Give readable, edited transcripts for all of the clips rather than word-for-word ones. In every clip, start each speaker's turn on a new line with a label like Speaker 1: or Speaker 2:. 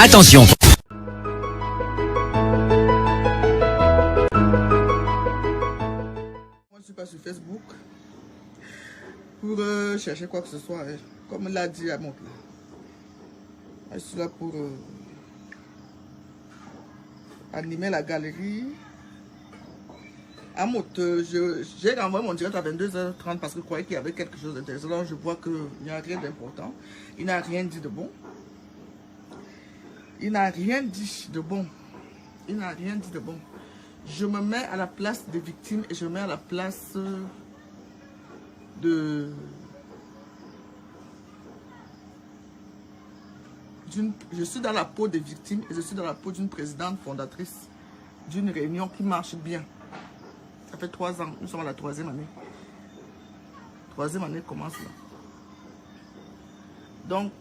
Speaker 1: Attention.
Speaker 2: Moi, je ne suis pas sur Facebook pour chercher quoi que ce soit. Hein. Comme l'a dit Amout. Je suis là pour animer la galerie. Amout, j'ai envoyé mon direct à 22h30 parce que je croyais qu'il y avait quelque chose d'intéressant. Donc je vois qu'il n'y a rien d'important. Il n'a rien dit de bon. Il n'a rien dit de bon. Il n'a rien dit de bon. Je me mets à la place des victimes et je me mets à la place de... Je suis dans la peau des victimes et je suis dans la peau d'une présidente fondatrice d'une réunion qui marche bien. Ça fait 3 ans, nous sommes à la 3e année. 3e année commence là. Donc,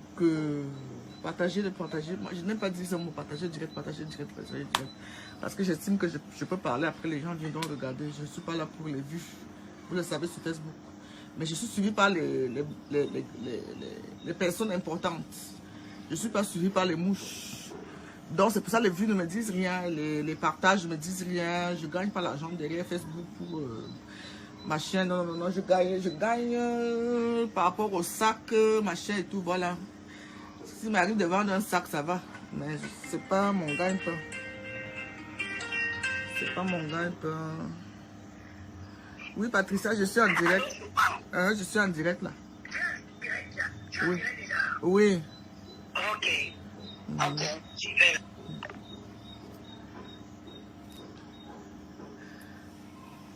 Speaker 2: partager, partager. Moi, je n'aime pas dire ce mot partager, direct, partager, direct, partager, direct. Parce que j'estime que je peux parler, après les gens viendront regarder. Je ne suis pas là pour les vues. Vous le savez sur Facebook. Mais je suis suivi par les personnes importantes. Je ne suis pas suivi par les mouches. Donc c'est pour ça que les vues ne me disent rien, les partages ne me disent rien. Je ne gagne pas l'argent derrière Facebook pour ma chaîne. Non, non, non, je gagne par rapport au sac, machin et tout, voilà. S'il m'arrive de vendre un sac, ça va. Mais c'est pas mon gagne-pain. C'est pas mon gagne-pain. Oui, Patricia, je suis en direct. Je suis en direct là. Oui. Oui.
Speaker 3: Ok. Ok, super.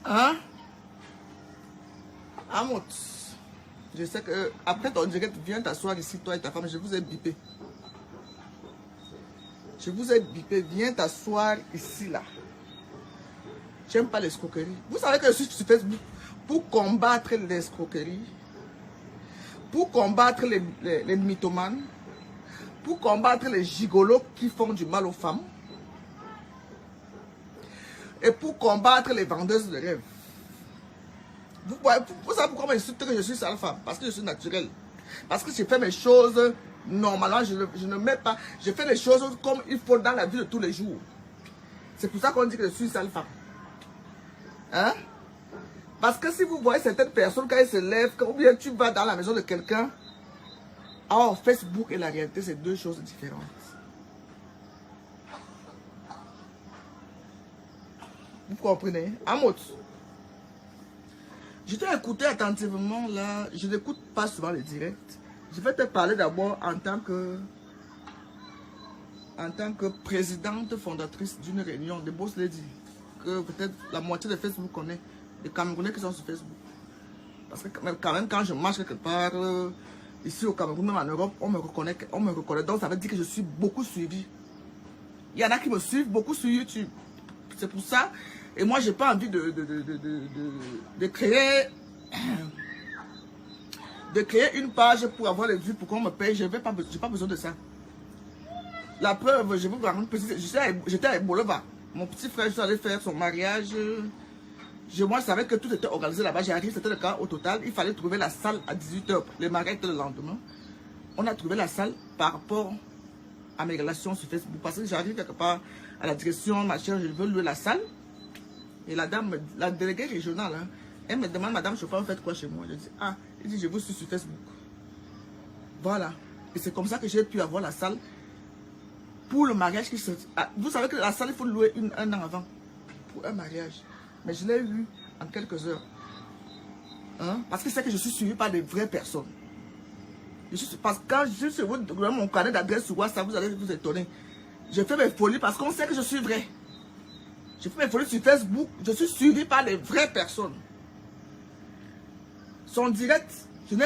Speaker 2: Hein? Amout, je sais que après ton direct, viens t'asseoir ici, toi et ta femme, je vous ai bipé. Je vous ai bipé, viens t'asseoir ici là. J'aime pas l'escroquerie. Vous savez que je suis sur Facebook pour combattre l'escroquerie, pour combattre les mythomanes, pour combattre les gigolos qui font du mal aux femmes et pour combattre les vendeuses de rêves. Vous savez pourquoi je suis que je suis sale femme? Parce que je suis naturelle. Parce que je fais mes choses normalement, je ne mets pas, je fais les choses comme il faut dans la vie de tous les jours. C'est pour ça qu'on dit que je suis sale femme. Hein? Parce que si vous voyez certaines personnes quand elles se lèvent, ou bien tu vas dans la maison de quelqu'un, alors Facebook et la réalité, c'est deux choses différentes. Vous comprenez? Amout, je t'ai écouté attentivement là. Je n'écoute pas souvent les directs. Je vais te parler d'abord en tant que présidente fondatrice d'une réunion de Boss Lady. Que peut-être la moitié de Facebook connaît. Les Camerounais qui sont sur Facebook. Parce que quand même quand je marche quelque part, ici au Cameroun, même en Europe, on me reconnaît. Donc ça veut dire que je suis beaucoup suivi. Il y en a qui me suivent beaucoup sur YouTube. C'est pour ça. Et moi, j'ai pas envie de créer une page pour avoir les vues, pour qu'on me paye. Je n'ai pas besoin de ça. La preuve, je vous raconte, j'étais à Bolova. Mon petit frère, je suis allé faire son mariage. Moi, je savais que tout était organisé là-bas. J'arrive, c'était le cas au total. Il fallait trouver la salle à 18h. Le mariage était le lendemain. On a trouvé la salle par rapport à mes relations sur Facebook. Parce que j'arrive quelque part à la direction, machin, je veux louer la salle. Et la dame, la déléguée régionale, hein, elle me demande, madame, je peux en faire quoi chez moi? Je dis, ah, elle dit, je vous suis sur Facebook. Voilà. Et c'est comme ça que j'ai pu avoir la salle pour le mariage qui se... Ah, vous savez que la salle, il faut louer un an avant pour un mariage. Mais je l'ai eu en quelques heures. Hein? Parce que c'est que je suis suivi par des vraies personnes. Parce que quand je suis mon carnet d'adresse sur WhatsApp, vous allez vous étonner. Je fais mes folies parce qu'on sait que je suis vrai. Je fais mes folies sur Facebook, je suis suivi par des vraies personnes. Son direct, je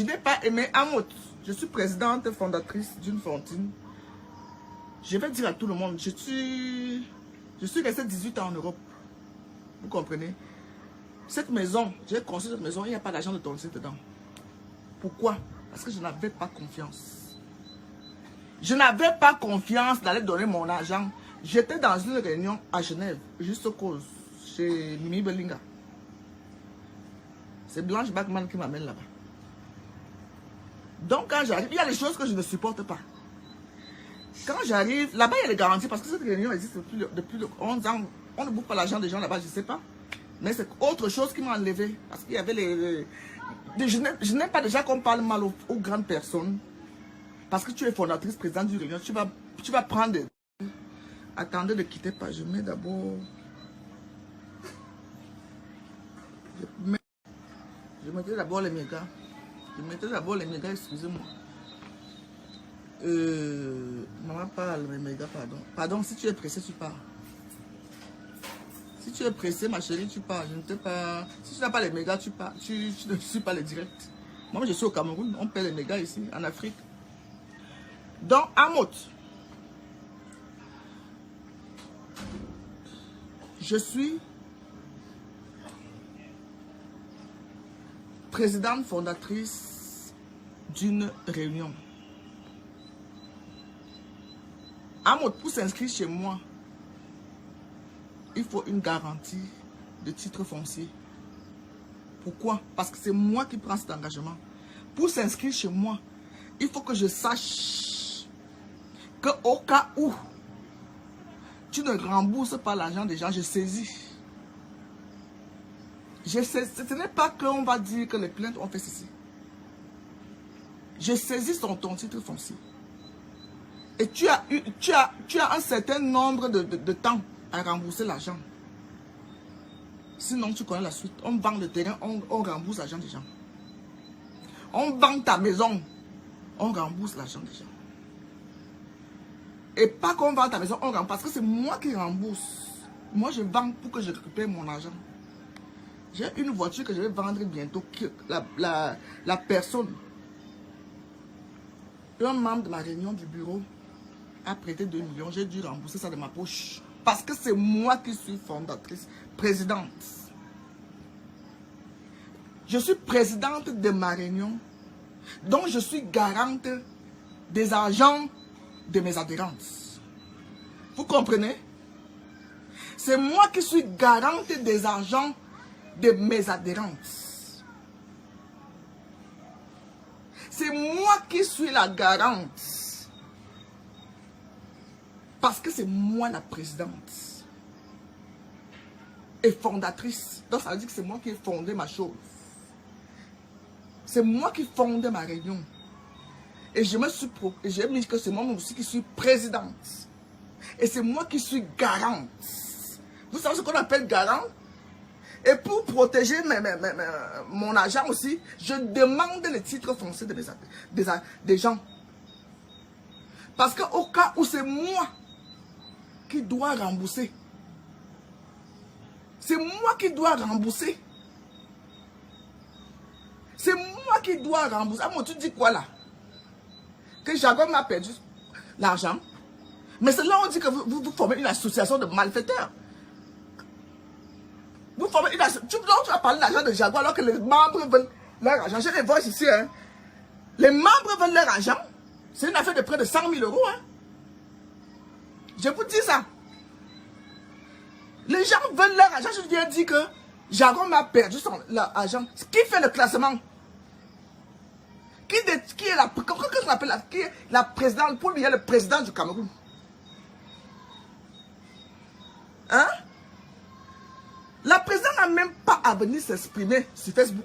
Speaker 2: n'ai pas aimé Amout. Je suis présidente fondatrice d'une fontaine. Je vais dire à tout le monde, je suis resté 18 ans en Europe. Vous comprenez? Cette maison, j'ai construit cette maison, il n'y a pas d'argent de toncer dedans. Pourquoi? Parce que je n'avais pas confiance. Je n'avais pas confiance d'aller donner mon argent. J'étais dans une réunion à Genève, juste cause, chez Mimi Belinga. C'est Blanche Bachmann qui m'amène là-bas. Donc quand j'arrive, il y a des choses que je ne supporte pas. Quand j'arrive, là-bas, il y a les garanties parce que cette réunion existe depuis 11 ans. On ne boucle pas l'argent des gens là-bas, je ne sais pas. Mais c'est autre chose qui m'a enlevé. Parce qu'il y avait je n'aime pas déjà qu'on parle mal aux grandes personnes. Parce que tu es fondatrice, présidente du réunion. Tu vas prendre des... Attendez, ne quittez pas. Je mets d'abord... Je mettais d'abord les mégas. Excusez-moi. Maman parle, mes mégas, pardon. Pardon, si tu es pressé, tu pars. Si tu es pressé, ma chérie, tu pars. Je ne t'ai pas... Si tu n'as pas les mégas, tu pars. Tu ne suis pas les directs. Moi, je suis au Cameroun. On paie les mégas ici, en Afrique. Donc, Amoth. Je suis présidente fondatrice d'une réunion. Amoth, pour s'inscrire chez moi, il faut une garantie de titre foncier. Pourquoi? Parce que c'est moi qui prends cet engagement. Pour s'inscrire chez moi, il faut que je sache qu'au cas où tu ne rembourses pas l'argent des gens, je saisis. Ce n'est pas qu'on va dire que les plaintes ont fait ceci. Je saisis ton titre foncier. Et tu as un certain nombre de temps à rembourser l'argent. Sinon, tu connais la suite. On vend le terrain, on rembourse l'argent des gens. On vend ta maison, on rembourse l'argent des gens. Et pas qu'on vend ta maison, on rembourse. Parce que c'est moi qui rembourse. Moi, je vends pour que je récupère mon argent. J'ai une voiture que je vais vendre bientôt. La personne, un membre de ma réunion du bureau, a prêté 2 millions. J'ai dû rembourser ça de ma poche. Parce que c'est moi qui suis fondatrice, présidente. Je suis présidente de ma réunion. Donc je suis garante des argents de mes adhérentes. Vous comprenez? C'est moi qui suis garante des argents de mes adhérentes. C'est moi qui suis la garante. Parce que c'est moi la présidente. Et fondatrice. Donc ça veut dire que c'est moi qui ai fondé ma chose. C'est moi qui fondais ma réunion. Et j'ai mis que c'est moi aussi qui suis présidente. Et c'est moi qui suis garante. Vous savez ce qu'on appelle garant? Et pour protéger mon argent aussi, je demande les titres fonciers des gens. Parce qu'au cas où c'est moi qui dois rembourser. C'est moi qui dois rembourser. C'est moi qui dois rembourser. Ah, moi, tu dis quoi là? Que Jaguar m'a perdu l'argent. Mais c'est là où on dit que vous formez une association de malfaiteurs. Vous formez une association. Tu vas parler de l'argent de Jaguar alors que les membres veulent leur argent. J'ai les voix ici. Hein. Les membres veulent leur argent. C'est une affaire de près de 100 000 euros. Hein. Je vous dis ça. Les gens veulent leur argent. Je viens dire que Jaguar m'a perdu son argent. Qui fait le classement? Qui est la présidente? Pour lui, il y a le président du Cameroun. Hein? La présidente n'a même pas à venir s'exprimer sur Facebook.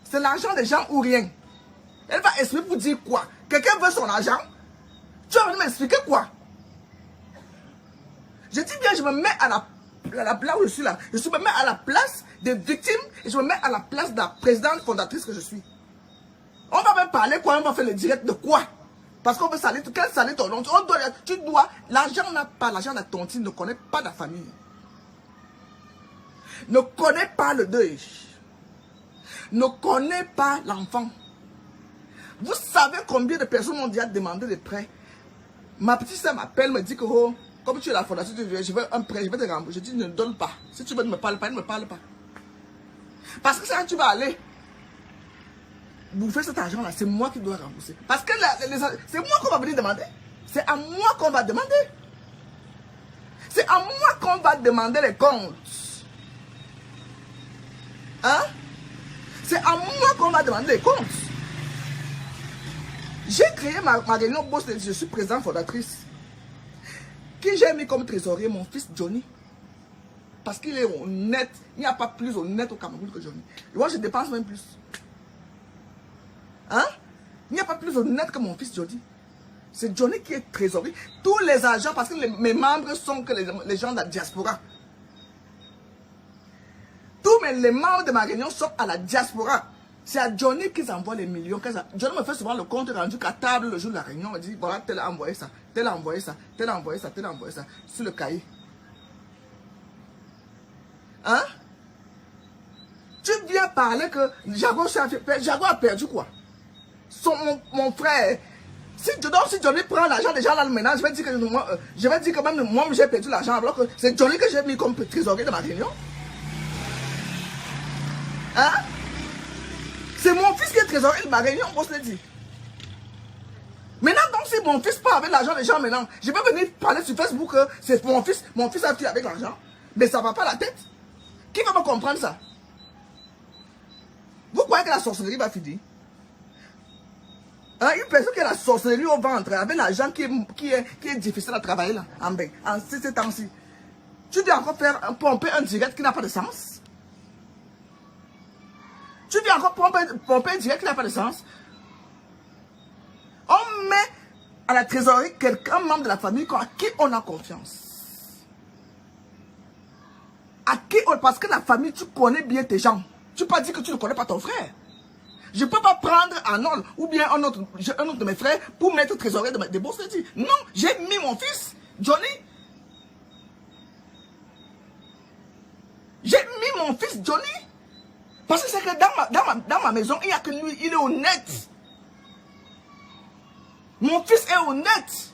Speaker 2: C'est l'argent des gens ou rien. Elle va expliquer pour dire quoi? Quelqu'un veut son argent? Tu vas venir m'expliquer quoi? Je dis bien, je me mets à la place où je suis là. Je me mets à la place des victimes et je me mets à la place de la présidente fondatrice que je suis. On va même parler quoi? On va faire le direct de quoi? Parce qu'on veut salir. Quel salir ton nom? Tu dois. L'argent n'a pas. L'argent de la tontine ne connaît pas la famille. Ne connaît pas le deuil. Ne connaît pas l'enfant. Vous savez combien de personnes ont déjà demandé des prêts? Ma petite soeur m'appelle, me dit que oh, comme tu es la fondation, je veux un prêt, je vais te rembourser. Je dis ne donne pas. Si tu veux ne me parle pas, ne me parle pas. Parce que quand tu vas aller bouffer cet argent-là, c'est moi qui dois rembourser. Parce que c'est moi qu'on va venir demander. C'est à moi qu'on va demander. C'est à moi qu'on va demander les comptes. Hein? C'est à moi qu'on va demander les comptes. J'ai créé ma réunion boss, je suis présidente fondatrice. Qui j'ai mis comme trésorier? Mon fils Johnny. Parce qu'il est honnête. Il n'y a pas plus honnête au Cameroun que Johnny. Et moi, je dépense même plus. Hein? Il n'y a pas plus honnête que mon fils Johnny. C'est Johnny qui est trésorier. Tous les agents, parce que mes membres sont que les gens de la diaspora. Tous les membres de ma réunion sont à la diaspora. C'est à Johnny qu'ils envoient les millions. Johnny me fait souvent le compte rendu qu'à table le jour de la réunion. Il dit, voilà, tel a envoyé ça, tel a envoyé ça, tel a envoyé ça, tel a envoyé ça, sur le cahier. Hein? Tu viens parler que Jago a perdu quoi? Mon frère. Si Johnny prend l'argent déjà là maintenant, je vais dire que même moi j'ai perdu l'argent alors que c'est Johnny que j'ai mis comme trésorier de ma réunion. Hein? C'est mon fils qui est trésorier de ma réunion, on se le dit. Maintenant, donc si mon fils part avec l'argent des gens maintenant, je vais venir parler sur Facebook que c'est mon fils a pris avec l'argent. Mais ça ne va pas la tête. Qui va me comprendre ça? Vous croyez que la sorcellerie va finir? Hein, une personne qui a la sorcellerie au ventre, avec l'argent qui est difficile à travailler là, en ces temps-ci. Tu dois encore faire pomper un direct qui n'a pas de sens? Tu viens encore pomper un direct qui n'a pas de sens? On met à la trésorerie quelqu'un, membre de la famille, à qui on a confiance. Parce que la famille, tu connais bien tes gens. Tu ne peux pas dire que tu ne connais pas ton frère. Je ne peux pas prendre Arnold ou bien un autre de mes frères pour mettre trésorier des bourses. Non, j'ai mis mon fils, Johnny. J'ai mis mon fils, Johnny. Parce que c'est que dans ma maison, il n'y a que lui, il est honnête. Mon fils est honnête.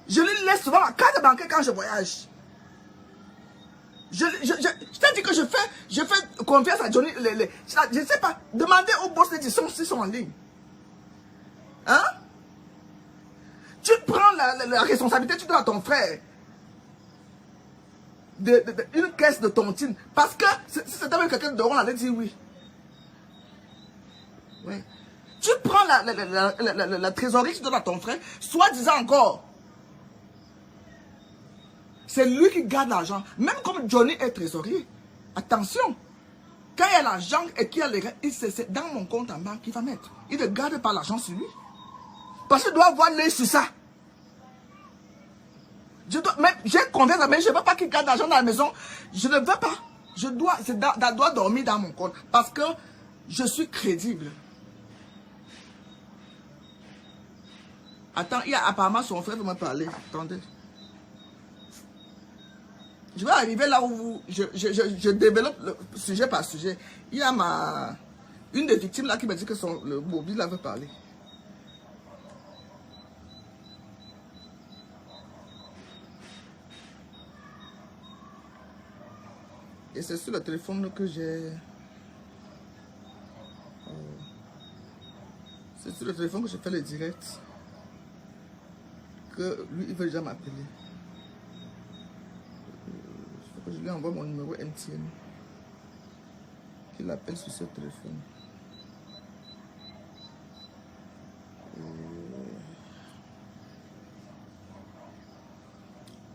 Speaker 2: Je lui laisse souvent ma carte bancaire quand je voyage. Je t'ai dit que je fais confiance à Johnny. Je ne sais pas. Demandez au boss s'ils sont en ligne. Hein? Tu prends la responsabilité, tu donnes à ton frère une caisse de tontine. Parce que si c'était avec quelqu'un de on allait dire oui. Ouais. Tu prends la trésorerie, tu donnes à ton frère, soi-disant encore. C'est lui qui garde l'argent. Même comme Johnny est trésorier. Attention. Quand il y a l'argent et qu'il y a les règles, c'est dans mon compte en banque qu'il va mettre. Il ne garde pas l'argent sur lui. Parce qu'il doit avoir l'œil sur ça. J'ai confiance, mais je ne veux pas qu'il garde l'argent dans la maison. Je ne veux pas. Ça doit dormir dans mon compte. Parce que je suis crédible. Attends, il y a apparemment son frère qui m'a parlé. Attendez. Je vais arriver là où je développe le sujet par sujet. Il y a une des victimes là qui m'a dit que le mobile avait parlé. Et c'est sur le téléphone que j'ai... C'est sur le téléphone que je fais le direct. Que lui, il veut déjà m'appeler. Je lui envoie mon numéro MTN. Qu'il appelle sur ce téléphone.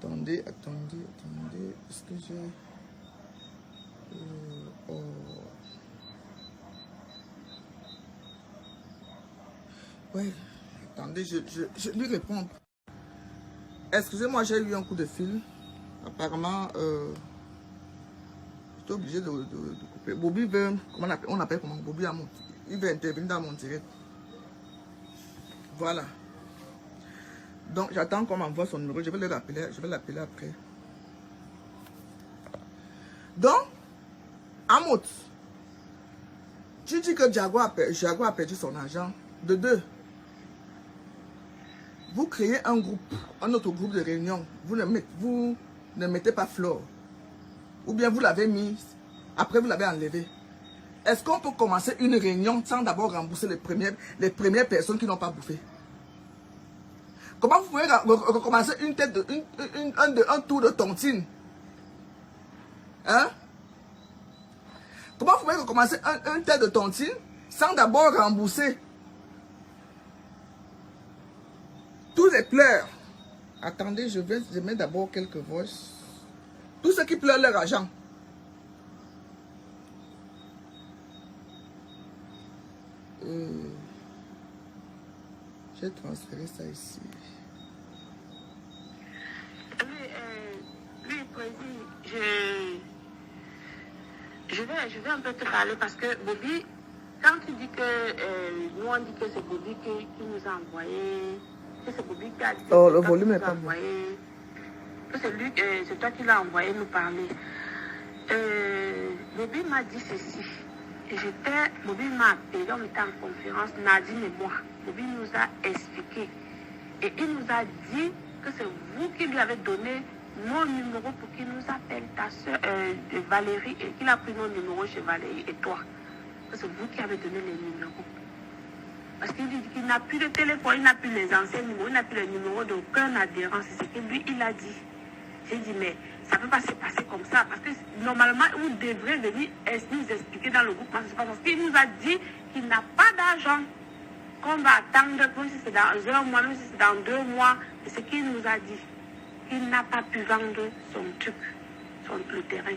Speaker 2: Attendez. Est-ce que j'ai... Ouais. Attendez, je lui réponds. Excusez-moi, j'ai eu un coup de fil. Apparemment, j'étais obligé de couper. Bobby veut, on appelle comment? Bobby il veut intervenir dans mon direct. Voilà. Donc, j'attends qu'on m'envoie son numéro. Je vais l'appeler après. Donc, Amout, tu dis que Jago a perdu son argent. De deux, vous créez un autre groupe de réunion. Vous ne mettez pas Flore. Ou bien vous l'avez mis, après vous l'avez enlevé. Est-ce qu'on peut commencer une réunion sans d'abord rembourser les premières personnes qui n'ont pas bouffé? Comment vous pouvez recommencer un tour de tontine? Hein? Comment vous pouvez recommencer un tête de tontine sans d'abord rembourser les pleurs. Attendez, je mets d'abord quelques voices. Tous ceux qui pleurent leur argent. J'ai transféré ça ici.
Speaker 1: Oui, président, je vais un peu te parler parce que Bobby, quand tu dis que nous on dit que c'est Bobby qui nous a envoyé, que c'est Bobby qui a dit que
Speaker 2: oh, le volume n'est pas
Speaker 1: envoyé, que c'est lui, c'est toi qui l'as envoyé nous parler. Bobby m'a dit ceci. Bobby m'a appelé, on était en conférence, Nadine et moi. Bobby nous a expliqué. Et il nous a dit que c'est vous qui lui avez donné mon numéro pour qu'il nous appelle, ta soeur Valérie, et qu'il a pris nos numéros chez Valérie et toi. Que c'est vous qui avez donné les numéros. Parce qu'il dit qu'il n'a plus de téléphone, il n'a plus les anciens numéros, il n'a plus les numéros d'aucun adhérent. C'est ce que lui, il a dit. J'ai dit, mais ça ne peut pas se passer comme ça. Parce que normalement, vous devrez venir nous expliquer dans le groupe. Parce qu'il nous a dit qu'il n'a pas d'argent. Qu'on va attendre, même si c'est dans un mois, même si c'est dans 2 mois. C'est ce qu'il nous a dit. Il n'a pas pu vendre son truc, le terrain.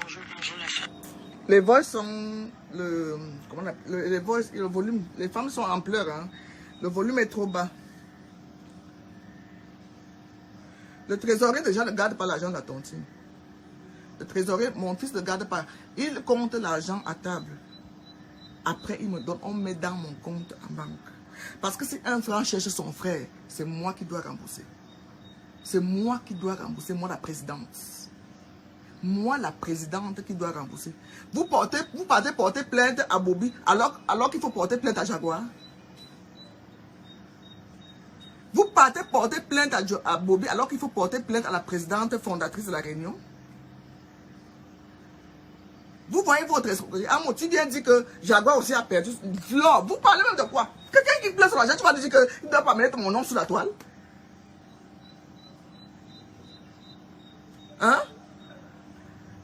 Speaker 3: Bonjour, la femme.
Speaker 2: Les voix sont les voix, le volume. Les femmes sont en pleurs. Hein. Le volume est trop bas. Le trésorier déjà ne garde pas l'argent de la tontine. Le trésorier, mon fils ne garde pas. Il compte l'argent à table. Après, il me donne, on met dans mon compte en banque. Parce que si un frère cherche son frère, c'est moi qui dois rembourser. C'est moi qui dois rembourser, moi la présidente. Moi la présidente qui dois rembourser. Vous partez porter plainte à Bobby alors qu'il faut porter plainte à Jaguar. Vous partez porter plainte à Bobby alors qu'il faut porter plainte à la présidente fondatrice de la Réunion. Vous voyez votre escroquerie. Ah, tu viens dire que Jaguar aussi a perdu. Flore, vous parlez même de quoi? Quelqu'un qui pleure sur l'argent, tu vas dire qu'il ne doit pas mettre mon nom sur la toile. Hein?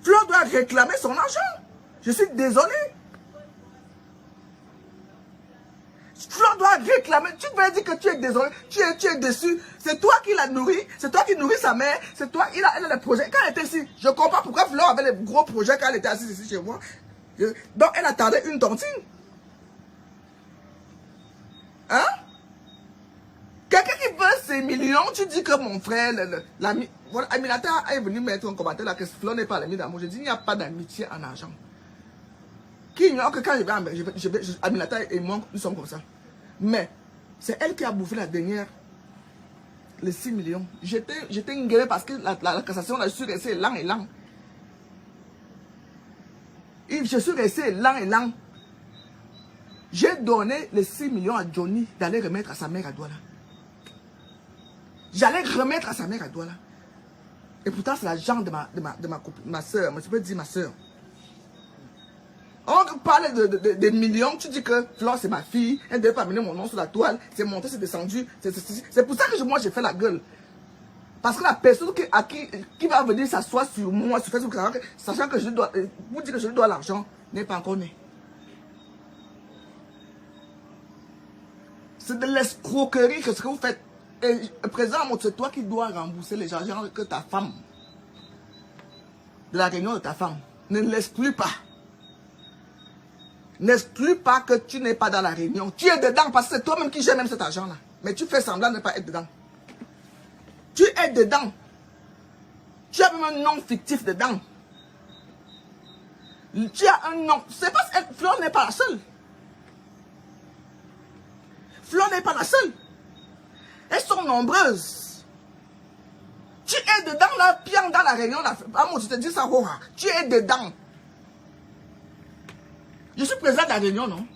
Speaker 2: Flore doit réclamer son argent. Je suis désolé. Flore doit réclamer. Tu vas dire que tu es désolé. Tu es déçu. C'est toi qui l'as nourri. C'est toi qui nourris sa mère. C'est toi. Elle a les projets. Quand elle était ici, je comprends pourquoi Flore avait les gros projets quand elle était assise ici chez moi. Donc elle attendait une tontine. Hein? Quelqu'un qui veut ces millions, tu dis que mon frère, l'ami. Voilà, Aminata est venu mettre un commentaire là que Flore n'est pas l'ami d'amour. Je dis il n'y a pas d'amitié en argent. Qui ignore que quand je vais Aminata et moi, nous sommes comme ça. Mais c'est elle qui a bouffé la dernière, les 6 millions. J'étais inguéré parce que la cassation, là, je suis resté lent et lent. Et je suis resté lent et lent. J'ai donné les 6 millions à Johnny d'aller remettre à sa mère à Douala. J'allais remettre à sa mère à Douala. Et pourtant, c'est l'argent de ma soeur. Mais je peux dire ma soeur. On parle de millions, tu dis que Flore c'est ma fille, elle ne devait pas amener mon nom sur la toile, c'est monté, c'est descendu. C'est pour ça que moi j'ai fait la gueule. Parce que la personne qui va venir s'asseoir sur moi, sur Facebook, sachant que je dois, vous dire que je lui dois l'argent, n'est pas encore né. C'est de l'escroquerie que ce que vous faites. Et président, c'est toi qui dois rembourser les argents que ta femme, de la réunion de ta femme, ne l'exclut pas. N'exclus pas que tu n'es pas dans la réunion. Tu es dedans parce que c'est toi-même qui gère même cet argent-là. Mais tu fais semblant de ne pas être dedans. Tu es dedans. Tu as même un nom fictif dedans. Tu as un nom. C'est parce que Flore n'est pas la seule. Flore n'est pas la seule. Elles sont nombreuses. Tu es dedans là, pian dans la réunion. Ah moi, je te dis ça, tu es dedans. Je suis président de la réunion, non?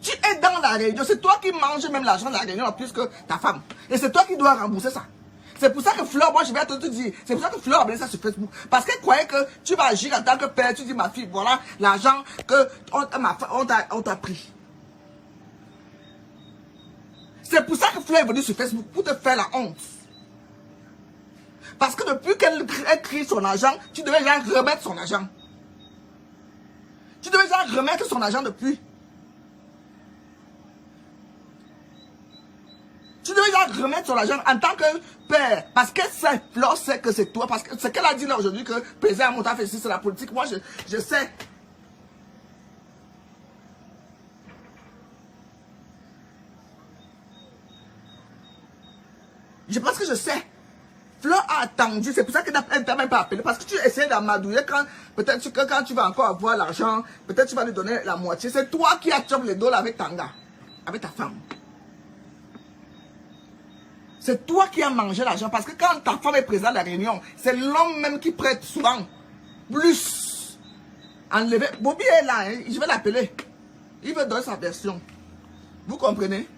Speaker 2: Tu es dans la réunion. C'est toi qui manges même l'argent de la réunion plus que ta femme. Et c'est toi qui dois rembourser ça. C'est pour ça que Flore, moi je vais te dire, c'est pour ça que Flore a mis ça sur Facebook. Parce qu'elle croyait que tu vas agir en tant que père. Tu dis, ma fille, voilà l'argent qu'on t'a pris. C'est pour ça que Flore est venue sur Facebook, pour te faire la honte. Parce que depuis qu'elle crie son argent, tu devais lui remettre son argent. Tu devais déjà remettre son argent depuis. Tu devais déjà remettre son argent en tant que père. Parce que Flore sait que c'est toi. Parce que ce qu'elle a dit là aujourd'hui, que président Mouta fait ici, c'est la politique. Moi, je sais. Je pense que je sais. Flore a attendu, c'est pour ça qu'elle ne t'a même pas appelé. Parce que tu essaies d'amadouiller quand peut-être que quand tu vas encore avoir l'argent, peut-être tu vas lui donner la moitié. C'est toi qui as chopé les dollars avec Tanga, avec ta femme. C'est toi qui as mangé l'argent. Parce que quand ta femme est présente à la réunion, c'est l'homme même qui prête souvent. Plus. Enlever. Bobby est là, hein, je vais l'appeler. Il veut donner sa version. Vous comprenez?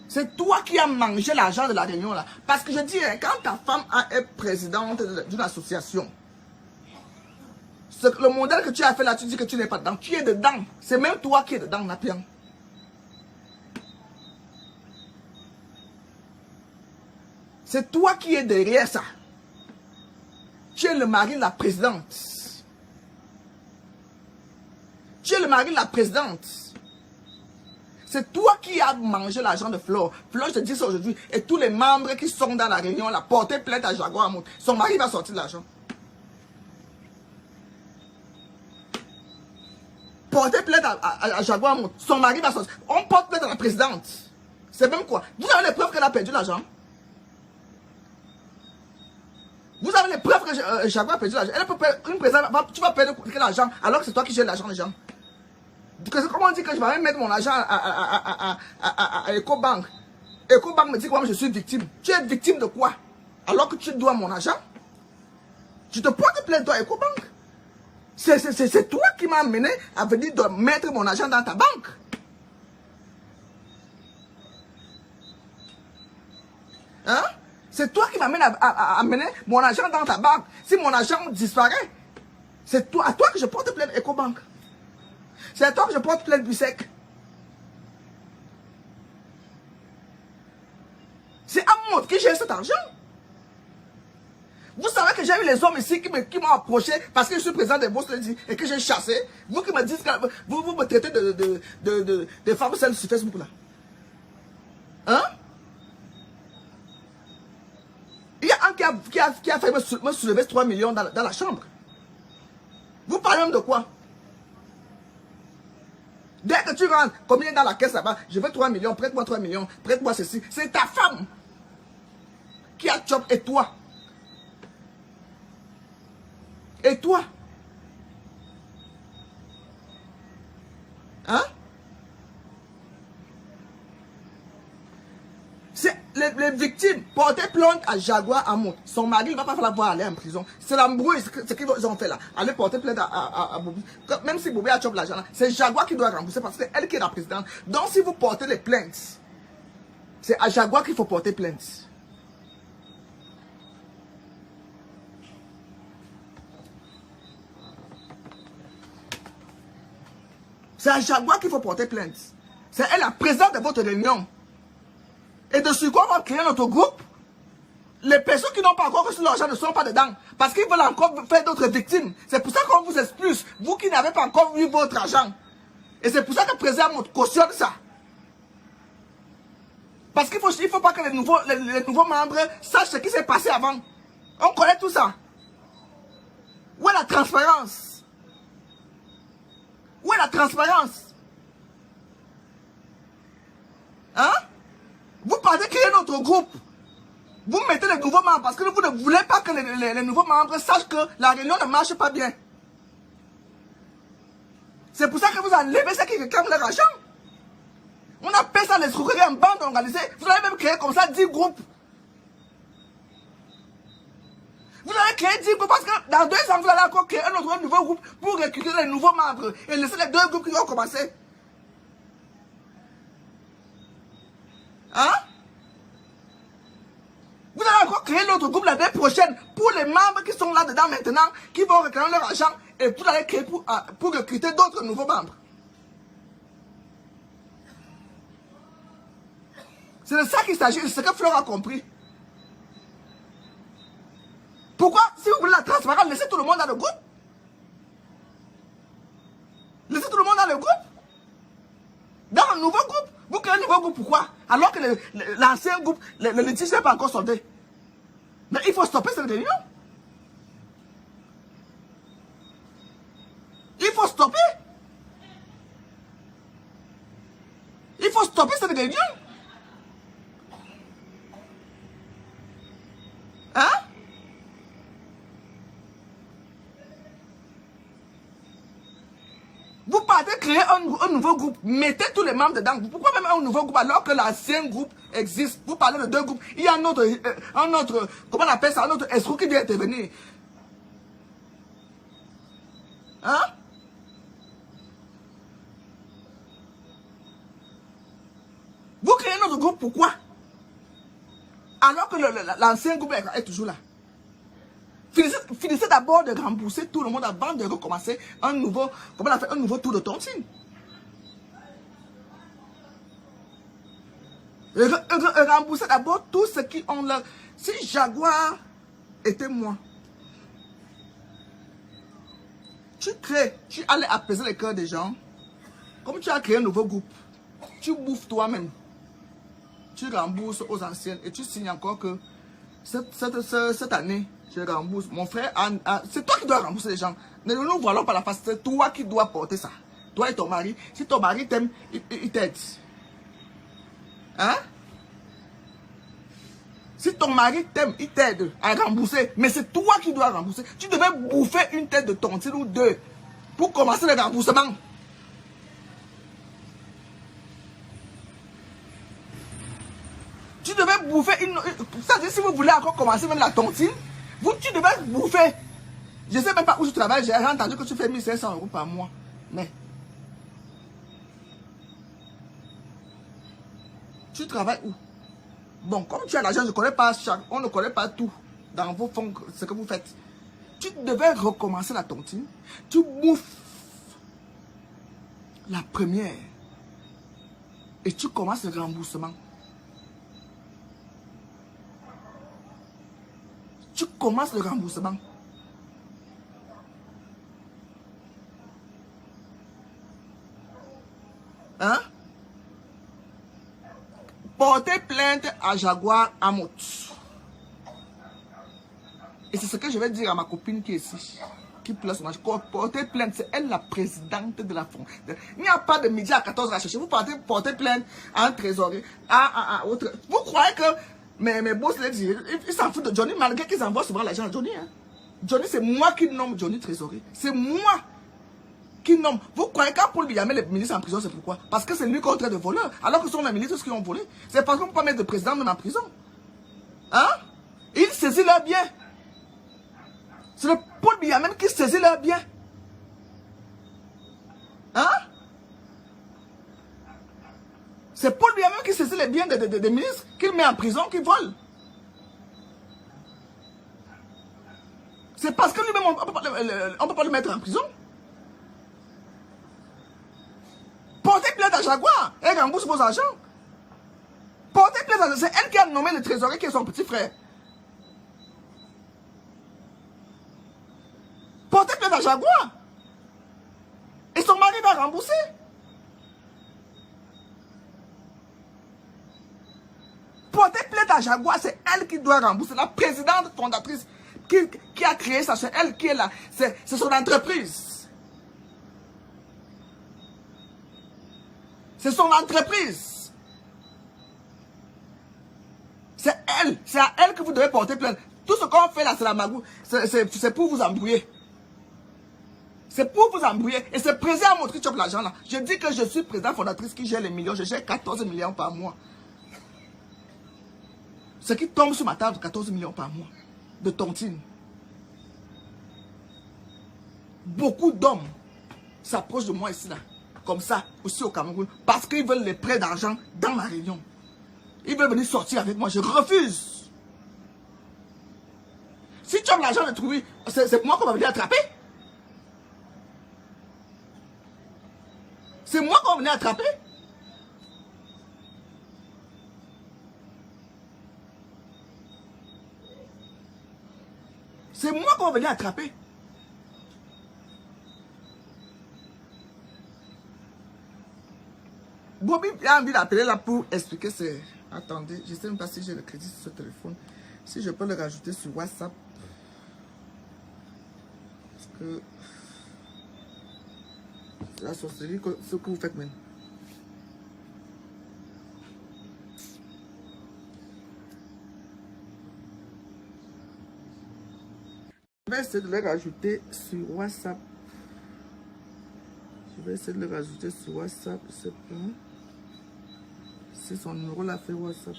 Speaker 2: C'est toi qui as mangé l'argent de la réunion là. Parce que je dis, quand ta femme est présidente d'une association, le modèle que tu as fait là, tu dis que tu n'es pas dedans. Tu es dedans. C'est même toi qui es dedans, Napian. C'est toi qui es derrière ça. Tu es le mari de la présidente. Tu es le mari de la présidente. C'est toi qui as mangé l'argent de Flore. Flore, je te dis ça aujourd'hui. Et tous les membres qui sont dans la réunion, là, portez plainte à Jaguar Amout. Son mari va sortir de l'argent. Portez plainte à Jaguar Amout. Son mari va sortir. On porte plainte à la présidente. C'est même quoi? Vous avez les preuves qu'elle a perdu l'argent? Vous avez les preuves que Jaguar a perdu l'argent? Elle peut perdre une présidente. Tu vas perdre quel argent alors que c'est toi qui gères l'argent des gens? Comment on dit que je vais même mettre mon argent à EcoBank? EcoBank me dit que moi je suis victime. Tu es victime de quoi? Alors que tu dois mon argent? Tu te portes plainte toi à EcoBank? C'est toi qui m'as amené à venir de mettre mon argent dans ta banque. Hein? C'est toi qui m'amène à amener mon argent dans ta banque. Si mon argent disparaît, c'est toi, à toi que je porte plainte EcoBank. C'est à toi que je porte plainte Bissec. C'est Amout qui gère cet argent. Vous savez que j'ai eu les hommes ici qui m'ont approché parce que je suis président des boss et que j'ai chassé. Vous qui me dites que vous me traitez de femmes celles sur Facebook là. Hein? Il y a un qui a failli me soulever 3 millions dans la chambre. Vous parlez même de quoi? Dès que tu rentres, combien dans la caisse là-bas? Je veux 3 millions, prête-moi 3 millions, prête-moi ceci. C'est ta femme qui a chop et toi. Et toi? Hein? C'est les victimes. Portez plainte à Jaguar Amout. Son mari ne va pas falloir aller en prison. C'est l'embrouille, ce qu'ils ont fait là. Allez porter plainte à Bobby. Même si Bobby a chopé l'argent, c'est Jaguar qui doit rembourser parce que c'est elle qui est la présidente. Donc si vous portez les plaintes, c'est à Jaguar qu'il faut porter plainte. C'est à Jaguar qu'il faut porter plainte. C'est elle la présidente de votre réunion. Et de quoi on va créer notre groupe? Les personnes qui n'ont pas encore reçu l'argent ne sont pas dedans. Parce qu'ils veulent encore faire d'autres victimes. C'est pour ça qu'on vous expulse. Vous qui n'avez pas encore eu votre argent. Et c'est pour ça que le président cautionne ça. Parce qu'il ne faut pas que les nouveaux membres sachent ce qui s'est passé avant. On connaît tout ça. Où est la transparence? Où est la transparence? Hein? Vous partez créer notre groupe. Vous mettez les nouveaux membres parce que vous ne voulez pas que les nouveaux membres sachent que la réunion ne marche pas bien. C'est pour ça que vous enlevez ceux qui réclament leur argent. On appelle ça l'escroquerie en bande organisée. Vous allez même créer comme ça 10 groupes. Vous allez créer 10 groupes parce que dans 2 ans, vous allez encore créer un autre nouveau groupe pour recruter les nouveaux membres et laisser les 2 groupes qui ont commencé. Hein? Vous allez encore créer l'autre groupe l'année prochaine pour les membres qui sont là-dedans maintenant, qui vont réclamer leur argent et vous allez créer pour recruter d'autres nouveaux membres. C'est de ça qu'il s'agit, c'est ce que Flore a compris. Pourquoi, si vous voulez la transparence, laissez tout le monde dans le groupe. Laissez tout le monde dans le groupe. Dans un nouveau groupe. Vous créez un nouveau groupe, pourquoi? Alors que l'ancien groupe, le litige n'est pas encore soldé. Mais il faut stopper cette réunion. Il faut stopper. Il faut stopper cette réunion. Hein? Vous partez créer un nouveau groupe. Mettez tous les membres dedans. Pourquoi même un nouveau groupe alors que l'ancien groupe existe? Vous parlez de deux groupes. Il y a un autre, comment on appelle ça? Un autre escroc qui vient intervenir. Hein? Vous créez un autre groupe, pourquoi? Alors que l'ancien groupe est toujours là. Finissez d'abord de rembourser tout le monde avant de recommencer un nouveau, comment on a fait, un nouveau tour de tontine. Rembourser d'abord tous ceux qui ont leur... Si Jaguar était moi, tu allais apaiser les cœurs des gens, comme tu as créé un nouveau groupe, tu bouffes toi-même, tu rembourses aux anciennes et tu signes encore que cette année, je rembourse. Mon frère, c'est toi qui dois rembourser les gens. Ne nous voilons pas la face, c'est toi qui dois porter ça. Toi et ton mari. Si ton mari t'aime, il t'aide. Hein? Si ton mari t'aime, il t'aide à rembourser. Mais c'est toi qui dois rembourser. Tu devais bouffer une tête de tontine ou deux pour commencer le remboursement. Tu devais bouffer une... C'est-à-dire, si vous voulez encore commencer même la tontine, tu devais bouffer. Je ne sais même pas où tu travailles. J'ai entendu que tu fais 1500 € par mois. Mais... tu travailles où? Bon, comme tu as l'argent, on ne connaît pas tout dans vos fonds, ce que vous faites. Tu devais recommencer la tontine. Tu bouffes la première. Et tu commences le remboursement. Tu commences le remboursement. Hein? Portez plainte à Jaguar Amot. Et c'est ce que je vais dire à ma copine qui est ici. Qui place son âge. Portez plainte, c'est elle la présidente de la fonds. Il n'y a pas de midi à 14h à chercher. Vous portez plainte à un trésorier. Autre. Vous croyez que mes boss, ils s'en foutent de Johnny malgré qu'ils envoient souvent l'argent à Johnny. Hein? Johnny, c'est moi qui nomme Johnny trésorier. C'est moi qui nomme. Vous croyez qu'à Paul Biya met les ministres en prison, c'est pourquoi? Parce que c'est lui qui traite de voleur. Alors que ce sont les ministres qui ont volé. C'est parce qu'on ne peut pas mettre de président même en prison. Hein? Ils saisissent leurs biens. C'est le Paul Biya même qui saisit leurs biens. Hein? C'est Paul Biya même qui saisit les biens des ministres, qu'il met en prison, qu'il vole. C'est parce que lui-même, on ne peut pas le mettre en prison. Portez plainte à Jaguar, elle rembourse vos argents. Portez plainte à... C'est elle qui a nommé le trésorier qui est son petit frère. Portez plainte à Jaguar. Et son mari va rembourser. Portez plainte à Jaguar, c'est elle qui doit rembourser. La présidente fondatrice qui a créé ça, c'est elle qui est là. C'est son entreprise. C'est son entreprise. C'est elle. C'est à elle que vous devez porter plainte. Tout ce qu'on fait là, c'est la magouille. C'est pour vous embrouiller. C'est pour vous embrouiller. Et c'est président à montrer l'argent là. Je dis que je suis président fondatrice qui gère les millions. Je gère 14 millions par mois. Ce qui tombe sur ma table, 14 millions par mois. De tontine. Beaucoup d'hommes s'approchent de moi ici là. Comme ça, aussi au Cameroun, parce qu'ils veulent les prêts d'argent dans ma réunion. Ils veulent venir sortir avec moi, je refuse. Si tu as l'argent de trouver, c'est moi qu'on va venir attraper. C'est moi qu'on va venir attraper. C'est moi qu'on va venir attraper. Bobby a envie d'appeler là pour expliquer c'est... Attendez, je ne sais même pas si j'ai le crédit sur ce téléphone. Si je peux le rajouter sur WhatsApp. Parce que... c'est la sorcellerie, ce que vous faites maintenant. Je vais essayer de le rajouter sur WhatsApp. Je vais essayer de le rajouter sur WhatsApp. C'est son numéro là fait WhatsApp.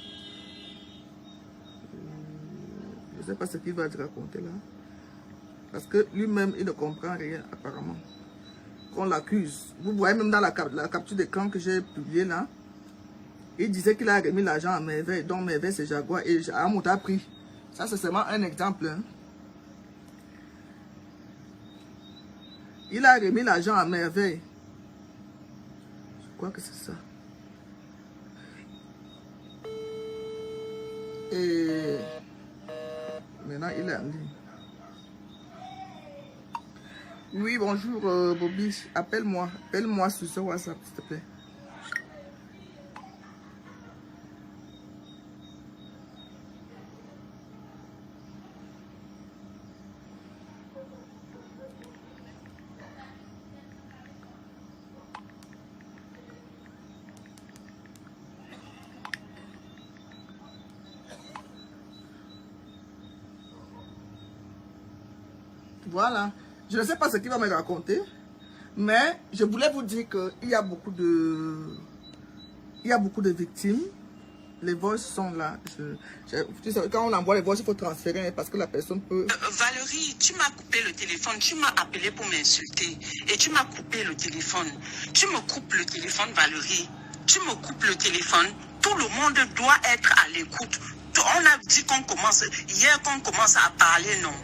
Speaker 2: Je ne sais pas ce qu'il va te raconter là. Parce que lui-même, il ne comprend rien apparemment. Qu'on l'accuse. Vous voyez même dans la capture d'écran que j'ai publiée là. Il disait qu'il a remis l'argent à Merveille. Donc Merveille c'est Jaguar et Amout a pris. Ça c'est seulement un exemple. Hein. Il a remis l'argent à Merveille. Je crois que c'est ça. Et maintenant il est en ligne. Oui, bonjour Bobby. Appelle-moi. Appelle-moi sur ce WhatsApp, s'il te plaît. Voilà. Je ne sais pas ce qu'il va me raconter, mais je voulais vous dire qu'il y a beaucoup de victimes. Les voices sont là. Quand on envoie les voices, il faut transférer parce que la personne peut...
Speaker 3: Valérie, tu m'as coupé le téléphone, tu m'as appelé pour m'insulter et tu m'as coupé le téléphone. Tu me coupes le téléphone, Valérie. Tu me coupes le téléphone. Tout le monde doit être à l'écoute. On a dit qu'on commence, hier qu'on commence à parler, non.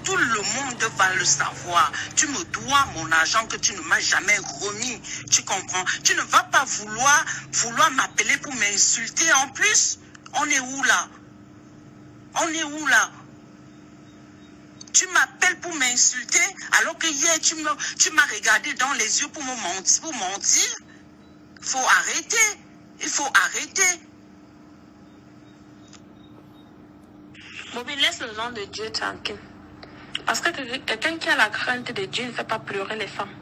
Speaker 3: Tout le monde va le savoir. Tu me dois mon argent que tu ne m'as jamais remis. Tu comprends? Tu ne vas pas vouloir m'appeler pour m'insulter en plus. On est où là? On est où là? Tu m'appelles pour m'insulter alors que hier tu m'as regardé dans les yeux pour me mentir. Faut arrêter. Il faut arrêter.
Speaker 1: Bobby, laisse le nom de Dieu tranquille. Parce que quelqu'un qui a la crainte de Dieu ne fait pas pleurer les femmes.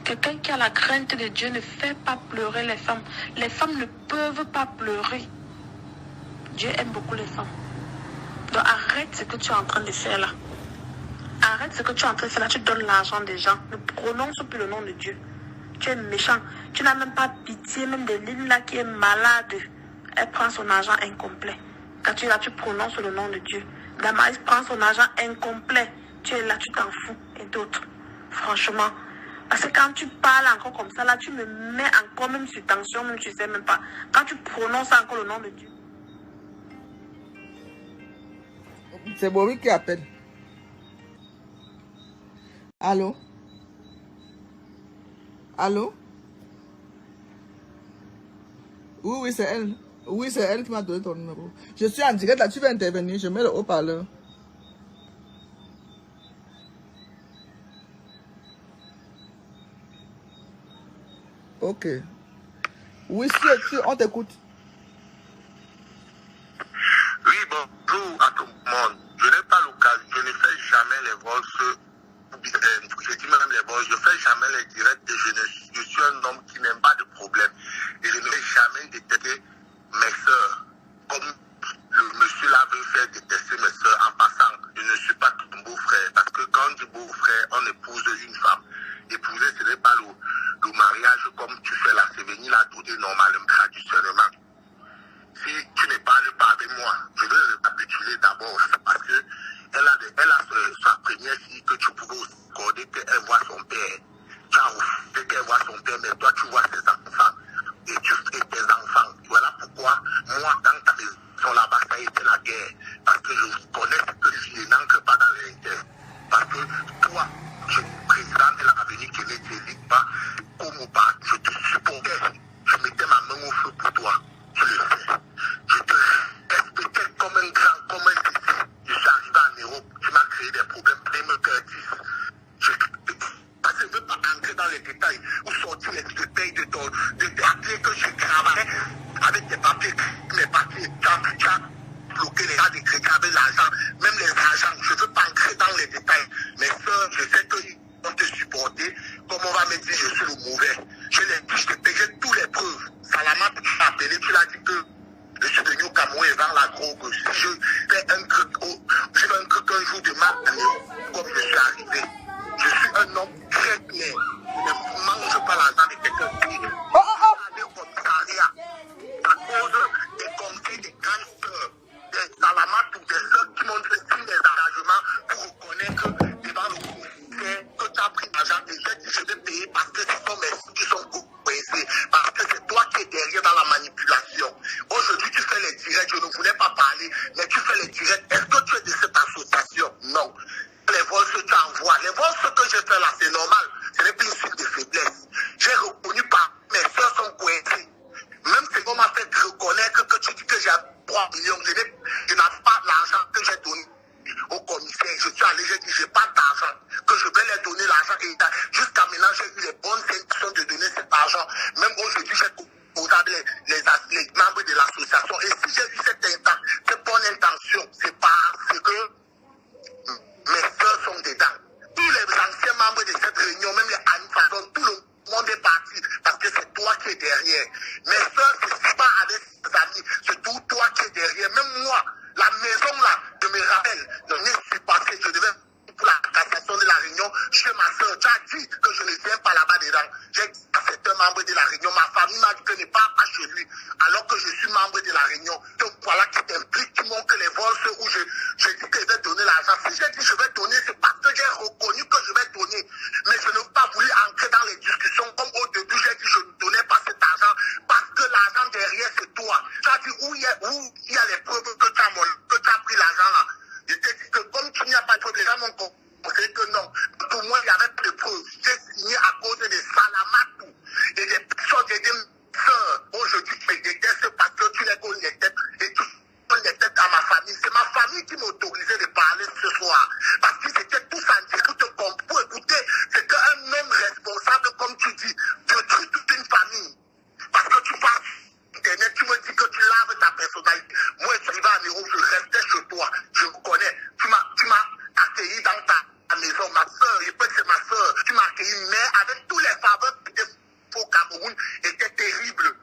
Speaker 1: Quelqu'un qui a la crainte de Dieu ne fait pas pleurer les femmes. Les femmes ne peuvent pas pleurer. Dieu aime beaucoup les femmes. Donc arrête ce que tu es en train de faire là. Arrête ce que tu es en train de faire là. Tu donnes l'argent des gens. Ne prononce plus le nom de Dieu. Tu es méchant. Tu n'as même pas pitié même de l'île là qui est malade. Elle prend son argent incomplet. Quand tu es là, tu prononces le nom de Dieu. Damaris prend son argent incomplet. Tu es là, tu t'en fous. Et d'autres. Franchement. Parce que quand tu parles encore comme ça, là, tu me mets encore même sur tension, même tu sais même pas. Quand tu prononces encore le nom de Dieu.
Speaker 2: C'est Bobby qui appelle. Allô? Allô? Oui, c'est elle. Oui, c'est elle qui m'a donné ton numéro. Je suis en direct là, tu veux intervenir, je mets le haut-parleur. Ok. Oui, si, on t'écoute.
Speaker 4: Oui, bonjour à tout le monde. Je n'ai pas l'occasion, je ne fais jamais les vols, je dis même les vols, je ne fais jamais les directs et je suis un homme qui n'aime pas de problème. Et je ne vais jamais détester mes soeurs, comme le monsieur là veut faire détester mes soeurs en passant. Je ne suis pas ton beau-frère, parce que quand on dit beau-frère, on épouse une femme. Épouser, ce n'est pas le mariage comme tu fais là, c'est venir la donner normalement, traditionnellement. Si tu ne parles pas avec moi, je vais récapituler d'abord, parce que elle a sa première fille que tu pouvais accorder qu'elle voit son père. Tu as refusé qu'elle voit son père, mais toi tu vois ses enfants. Et tu fais tes enfants. Voilà pourquoi, moi, dans ta maison là-bas, ça a été la guerre. Parce que je connais que je n'entre pas dans l'intérêt. Parce que toi, je suis président de l'avenir qui ne t'élite pas, comme ou pas, je te supportais. Je mettais ma main au feu pour toi. Tu le sais. Je te respectais comme un grand, comme un fils. Je suis arrivé en tu as bloqué les cas de crédit avec l'argent, même les agents. Je ne veux pas entrer dans les détails. Mes soeurs, je sais qu'ils vont te supporter. Comme on va me dire, je suis le mauvais. Je t'ai payé tous les preuves. Salama, tu m'as appelé, tu l'as dit que je suis venu au Cameroun et vers la drogue. Si je fais un truc, un jour de ma vie, comme je suis arrivé, je suis un homme très clair. Je ne mange pas l'argent de quelqu'un qui aller au commissariat à cause des conseils des grandes sœurs, des salamates ou des sœurs qui m'ont fait signe des engagements pour reconnaître devant le commissaire que tu as pris l'argent et j'ai dit je vais payer parce que ce sont mes sous qui sont coincés, parce que c'est toi qui es derrière dans la manipulation. Aujourd'hui tu fais les directs, je ne voulais pas parler, mais tu fais les directs. Est-ce que tu es de cette association? Non. Les vols que tu envoies, les vols ce que je fais là, c'est normal. Ce n'est plus une suite de faiblesse. J'ai reconnu par mes soeurs sont coincées. Même si on m'a fait reconnaître que tu dis que j'ai 3 millions, je n'ai pas l'argent que j'ai donné au commissaire. Je suis allé, j'ai dit, je n'ai pas d'argent, que je vais leur donner l'argent. Jusqu'à maintenant, j'ai eu les bonnes intentions de donner cet argent. Même aujourd'hui, j'ai posé les membres de l'association. Et si j'ai eu cette bonne intention, c'est parce que mes soeurs sont dedans. Tous les anciens membres de cette réunion, même les Anne-Façon, tout le monde est parti parce que c'est toi qui es derrière. Mes soeurs, c'est pas avec ses amis, c'est tout toi qui es derrière. Même moi, la maison là, je me rappelle, je suis passé, je devais pour la cassation de la réunion chez ma soeur. Tu as dit que je ne viens pas là-bas dedans. J'ai dit à certains membres de la réunion, ma famille m'a dit que je n'ai pas à chez lui, alors que je suis membre de la réunion. Donc voilà qui t'implique, qui montre que les vols, ceux où je dis que je vais donner l'argent. Si j'ai dit que je vais donner, c'est parce que j'ai reconnu que je vais donner. Mais je n'ai pas voulu entrer dans les discussions comme au début, j'ai dit que je ne donnais pas cet argent parce que l'argent derrière, c'est toi. Tu as dit où il y a les preuves que tu as pris l'argent là. Je t'ai dit que comme tu n'y as pas de preuves, les gens m'ont conseillé que non. Pour moi, il n'y avait pas de preuves. J'ai signé à cause des salamatou et des personnes et des sœurs. Aujourd'hui, tu me détestes parce que tu les connais les têtes et tu connais les têtes à ma famille. C'est ma famille qui m'autorisait de parler ce soir. Parce que c'était tous en direct pour écouter. C'est qu'un homme responsable, comme tu dis, détruit toute une famille. Parce que tu parles internet, tu me dis que tu laves ta personnalité. Moi, je suis arrivé à Nairobi, je restais chez toi. Je me connais. Tu m'as accueilli dans ta maison. Ma soeur, je peux que c'est ma soeur. Tu m'as accueilli, mais avec tous les faveurs qui étaient au Cameroun, étaient terribles.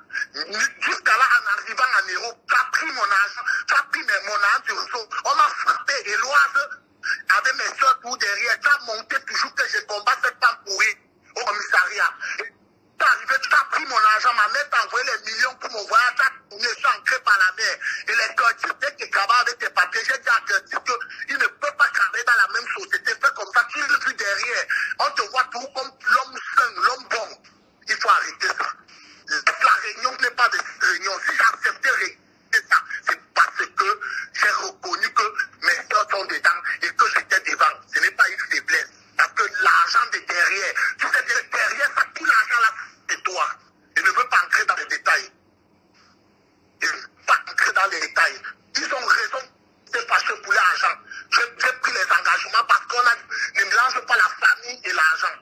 Speaker 4: Jusqu'à là, en arrivant à Nairobi, tu as pris mon argent, tu as pris mon argent sur le dos. On m'a frappé et l'oise avec mes soeurs tout derrière. Tu as monté toujours que je combats cette femme pourrie au commissariat. Tu es arrivé, tu as pris mon argent, ma mère t'a envoyé les millions pour mon voyage, tu as tourné, je suis ancré par la mer. Et les quantités qui travaillent avec tes papiers, j'ai dit à Curtis qu'il ne peut pas travailler dans la même société. Fais comme ça, tu le vis derrière. On te voit tout comme l'homme sain, l'homme bon. Il faut arrêter ça. La réunion n'est pas de réunion. Si j'acceptais arrêter ça, c'est parce que j'ai reconnu que mes soeurs sont dedans et que j'étais devant. Ce n'est pas une faiblesse. Parce que l'argent de derrière, tu sais, derrière ça, tout l'argent là, c'est toi. Je ne veux pas entrer dans les détails. Je ne veux pas entrer dans les détails. Ils ont raison de fâcher pour l'argent. J'ai pris les engagements parce qu'on ne mélange pas la famille et l'argent.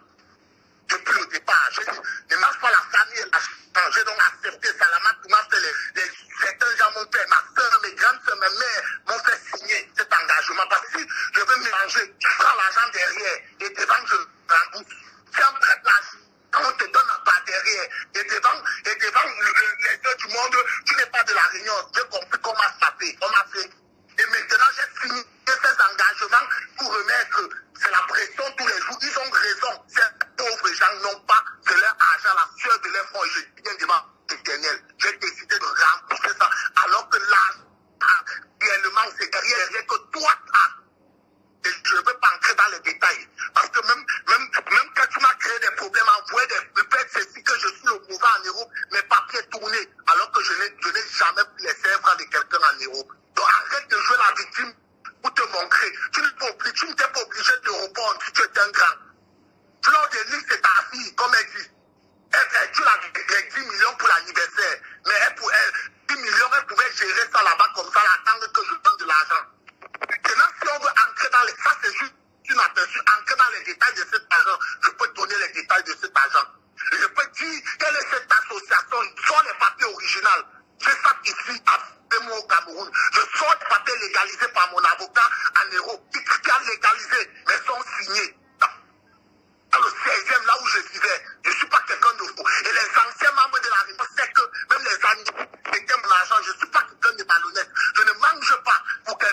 Speaker 4: Depuis le départ, je dis, ne mélange pas la famille et l'argent. J'ai donc accepté Salamat, tout m'a fait certains gens m'ont fait, ma soeur, mes grandes soeurs, mes mères m'ont fait signer cet engagement. Parce que si je veux mélanger, tu prends l'argent derrière et devant, je rembourse. Si on prête l'argent, quand on te donne un pas derrière et devant les deux du monde, tu n'es pas de la réunion. J'ai compris qu'on m'a frappé, on m'a fait. Et maintenant, j'ai signé ces engagements pour remettre. C'est la pression tous les jours. Ils ont raison. Ces pauvres gens n'ont pas de leur argent, la sueur de leur front. Je viens de ma éternelle. J'ai décidé de rembourser ça. Alors que là, réellement, c'est derrière que toi as. Et je ne veux pas entrer dans les détails. Parce que même quand tu m'as créé des problèmes, envoyé des peut-être ceci que je suis le mauvais en Europe, mes papiers tournés, alors que je n'ai jamais pu laisser un franc de quelqu'un en Europe. Donc arrête de jouer la victime pour te montrer. Tu n'étais pas obligé de répondre si tu es un grand. Fleur de Lys, c'est ta fille, comme elle dit. Tu as les 10 millions pour l'anniversaire. Mais elle, 10 millions, elle pouvait gérer ça là-bas comme ça, attendre que je donne de l'argent. Maintenant, si on veut entrer dans les... Ça, c'est juste une aperçu. Entrer dans les détails de cet argent. Je peux te donner les détails de cet argent. Je peux dire quelle est cette association. Ils sont les papiers originaux. J'ai ça ici avec moi. moi au Cameroun. Je sors des papiers légalisés par mon avocat en Europe, qui a légalisé, mais sont signés. Dans le 16e, là où je vivais, je ne suis pas quelqu'un de fou. Et les anciens membres de la République, c'est que même les animaux, c'était mon argent, je ne suis pas quelqu'un de malhonnête. Je ne mange pas pour que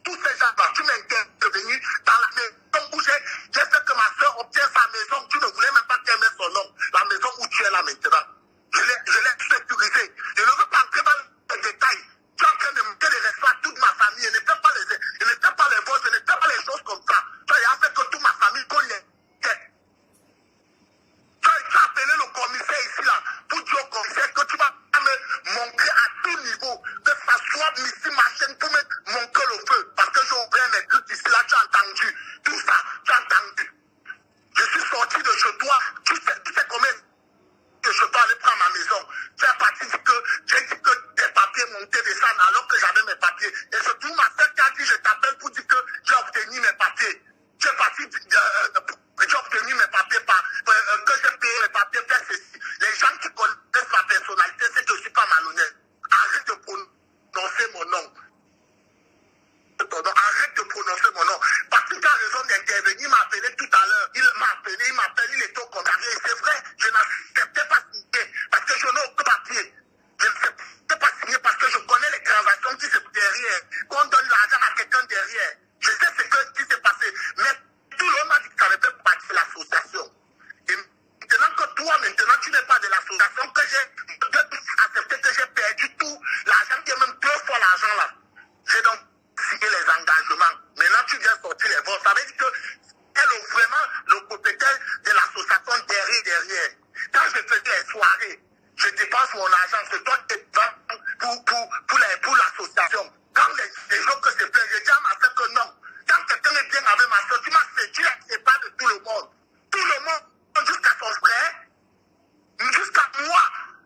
Speaker 4: tous ces gens-là, tu m'intervenu dans la maison où j'ai fait que ma soeur obtient sa maison, tu ne voulais même pas qu'elle mette son nom, la maison où tu es là maintenant. Je l'ai sécurisée. Je ne veux pas entrer dans les détails. Tu es en train de me donner des respect à toute ma famille. Je ne fais pas les vols, je ne fais pas les choses comme ça. Tu as fait que toute ma famille connaît. Tu as appelé le commissaire ici là pour dire au commissaire que tu vas me montrer à tout niveau, que ça soit ici ma chaîne pour me montrer le feu. Parce que j'ai ouvert mes trucs ici là, tu as entendu. Tout ça, tu as entendu. Je suis sorti de chez toi, tu sais combien que je dois aller prendre ma maison. Tu es parti dire que j'ai dit que tes papiers montaient descendre alors que j'avais mes papiers. Et c'est tout ma soeur qui a dit je t'appelle pour dire que j'ai obtenu mes papiers. Tu es parti j'ai obtenu mes papiers que j'ai payé mes papiers, faire ceci. Les gens qui connaissent ma personnalité, c'est que je ne suis pas malhonnête. Arrête de prononcer mon nom. Arrête de prononcer mon nom. Parce qu'il a raison d'intervenir, il m'a appelé tout à l'heure. Il m'a appelé, il était au contrarié. C'est vrai, je n'acceptais pas signer parce que je n'ai aucun papier. Je n'acceptais pas signer parce que je connais les transactions qui se passent derrière. Qu'on donne l'argent à quelqu'un derrière. Je sais ce qui s'est passé. Mais tout le monde m'a dit que ça ne fait pas partie de l'association. Et maintenant que toi, tu n'es pas de l'association, que j'ai accepté que j'ai perdu tout l'argent qui est même 2 fois l'argent là. J'ai donc signé les engagements. Maintenant, tu viens sortir les vols. Ça veut dire que elle est vraiment le propriétaire de l'association derrière. Quand je fais des soirées, je dépense mon argent. C'est toi qui vends pour l'association. Quand les gens que c'est plein, je dis à ma soeur que non. Quand quelqu'un est bien avec ma soeur, tu l'as pas de tout le monde. Tout le monde, jusqu'à son frère, jusqu'à moi,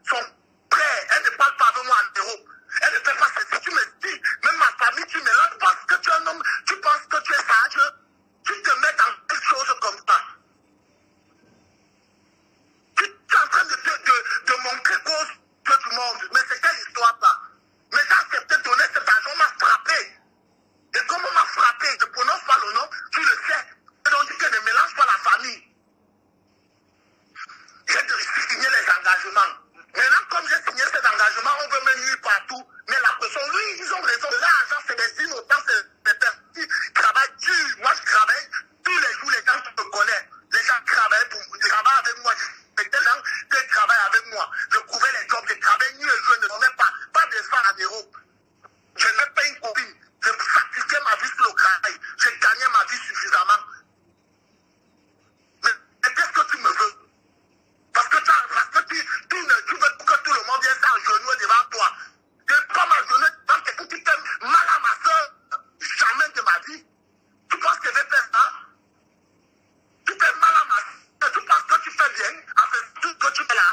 Speaker 4: son frère, elle ne parle pas avec moi en Europe. Elle ne fait pas ceci. Tu me dis, même ma famille, tu mélanges parce que tu es un homme, tu penses que tu es sage, tu te mets dans quelque chose comme ça. Tu es en train de montrer cause de tout le monde. Mais c'est quelle histoire ça? Mais j'ai accepté de donner cet argent, on m'a frappé. Et comme on m'a frappé, je ne prononce pas le nom, tu le sais. Et on dit que ne mélange pas la famille. J'ai signé les engagements. Maintenant, comme j'ai signé ces engagements, on veut me nuire partout. Mais la personne, oui, ils ont raison. L'argent, c'est des innocents, c'est des personnes qui travaillent dur. Moi, je travaille tous les jours, les gens qui me connaissent. Les gens travaillent avec moi. C'est des gens qui travaillent avec moi. Je trouvais les jobs, je travaille nuit et jour, je ne dormais pas de femmes en Europe. Je n'ai pas une copine. Je sacrifiais ma vie sur le travail. J'ai gagné ma vie suffisamment. Mais qu'est-ce que tu me veux? Parce que tu veux que tout le monde vienne s'agenouiller devant toi. Je ne peux pas m'agenouiller devant quelqu'un qui t'aime mal à ma soeur. Jamais de ma vie. Tu penses que je vais faire ça? Tu fais mal à ma soeur. Tu penses que tu fais bien en faisant tout ce que tu fais là?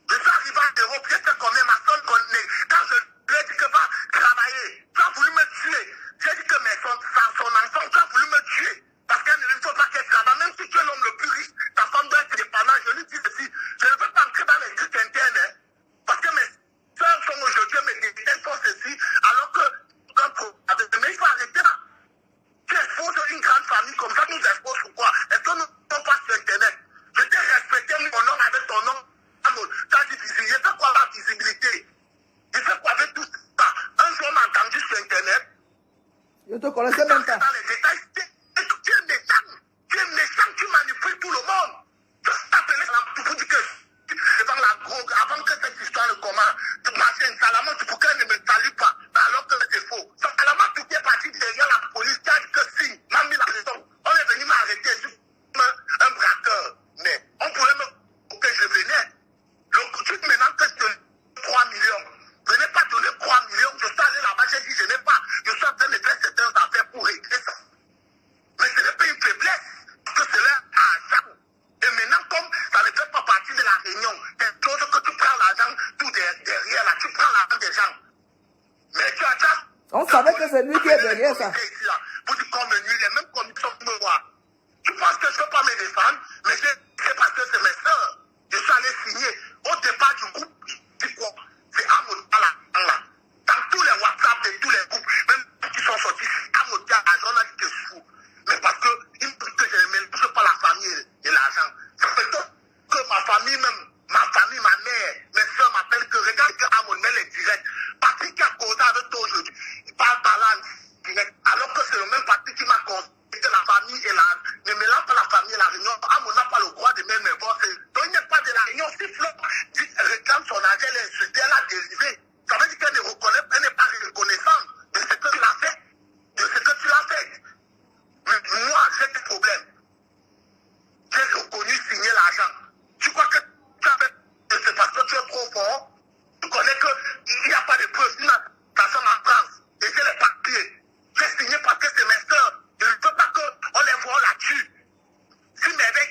Speaker 4: Je suis arrivé en Europe, je sais combien ma soeur connaît. Quand je lui ai dit que va travailler, tu as voulu me tuer. J'ai dit que son enfant, tu as voulu me tuer. Parce qu'il ne faut pas qu'elle travaille. Même si tu es l'homme le plus riche, ta femme doit être dépendante. Je lui dis ceci. Je ne veux pas entrer dans les trucs internes. Hein, parce que mes soeurs sont aujourd'hui, mes détestent font ceci. Alors que, mais il faut arrêter là. Tu exposes une grande famille comme ça, nous exposes pourquoi? Est-ce que nous ne sommes pas sur Internet? Je t'ai respecté mon nom avec ton nom. Tu as dit visibilité. Je fais quoi la visibilité? Je fais quoi avec tout ça? Un jour, on m'a entendu sur Internet.
Speaker 2: Je te connaissais même pas.
Speaker 4: Dans les détails, tu es méchant, tu manipules tout le monde. Je t'appelais pour dire que devant la drogue, avant que cette histoire ne commence, tu marchais une salamande, pourquoi elle ne me salue pas? Alors que c'est faux. Salamande, tu es parti derrière la police, tu as dit que si, m'a mis la raison. On est venu m'arrêter, je suis un braqueur. Mais on pouvait me que je venais. Le maintenant que je donne 3 millions. Je n'ai pas donné 3 millions, je suis allé là-bas, j'ai dit je n'ai pas. Je suis en train de faire certaines affaires pour régler ça. Mais ce n'est pas une faiblesse, parce que c'est leur argent. Et maintenant, comme ça ne fait pas partie de la réunion, quelque chose que tu prends l'argent tout derrière là, tu prends l'argent des gens. Mais tu as déjà...
Speaker 2: On savait que c'est lui qui est derrière ça.
Speaker 4: Pour dire qu'on me nuit, les mêmes commissions que moi. Tu penses que je ne peux pas me défendre, mais c'est parce que c'est mes soeurs. Je suis allé signer au départ du groupe. Dis quoi? insulté, elle a dérivé. Ça veut dire qu'elle ne reconnaît, elle n'est pas reconnaissante de ce que tu l'as fait. De ce que tu l'as fait. Mais moi, j'ai des problèmes. J'ai reconnu signer l'argent. Tu crois que tu as fait, c'est parce que tu es trop fort. Tu connais qu'il n'y a pas de preuves. Une personne en France. Et j'ai les papiers. J'ai signé parce que c'est mes soeurs. Je ne veux pas qu'on les voit, on la tue. Si Merveille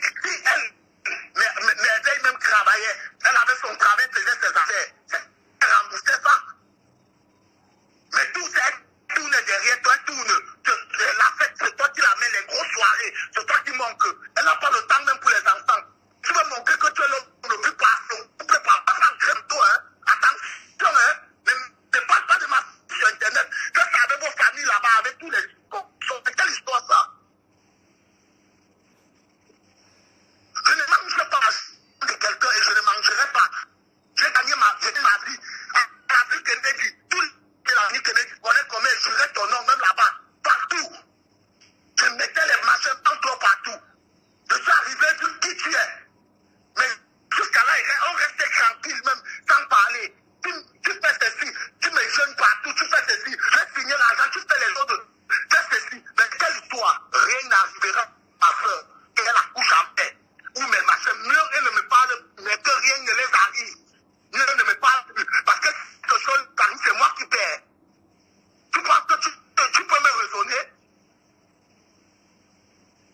Speaker 4: même travaillait, elle avait son travail, faisait ses affaires. Elle remboursait ça. Mais tout ça, tourne derrière toi, tourne. La fête, c'est toi qui l'amènes, les grosses soirées. C'est toi qui manque. Elle n'a pas le temps même pour les enfants. Tu veux montrer que tu es l'homme le plus passé. Tu peux pas crème-toi, hein. Attention, hein. Ne parle pas de ma sur Internet. Que ça avec vos familles là-bas, avec tous les... C'est quelle histoire ça? Je ne mangerai pas de quelqu'un et je ne mangerai pas. J'ai gagné ma vie. La vie Kennedy, tout la vie Kennedy, connaît combien je jurais ton nom, même là-bas, partout. Je mettais les machins en trop partout. Je suis arrivé sur qui tu es. Mais jusqu'à là, on restait tranquille même, sans parler. Tu fais ceci, tu me jeûnes partout, tu fais ceci, j'ai signé l'argent, tu fais les autres, fais ceci. Mais quelle histoire? Rien n'arrivera, ma soeur, qu'elle accouche en paix. Ou mes machins, mieux elle ne me parle, mais que rien ne les arrive. Mieux ne me parle plus. Parce que ce chose, c'est moi qui perds. Tu penses que tu peux me raisonner?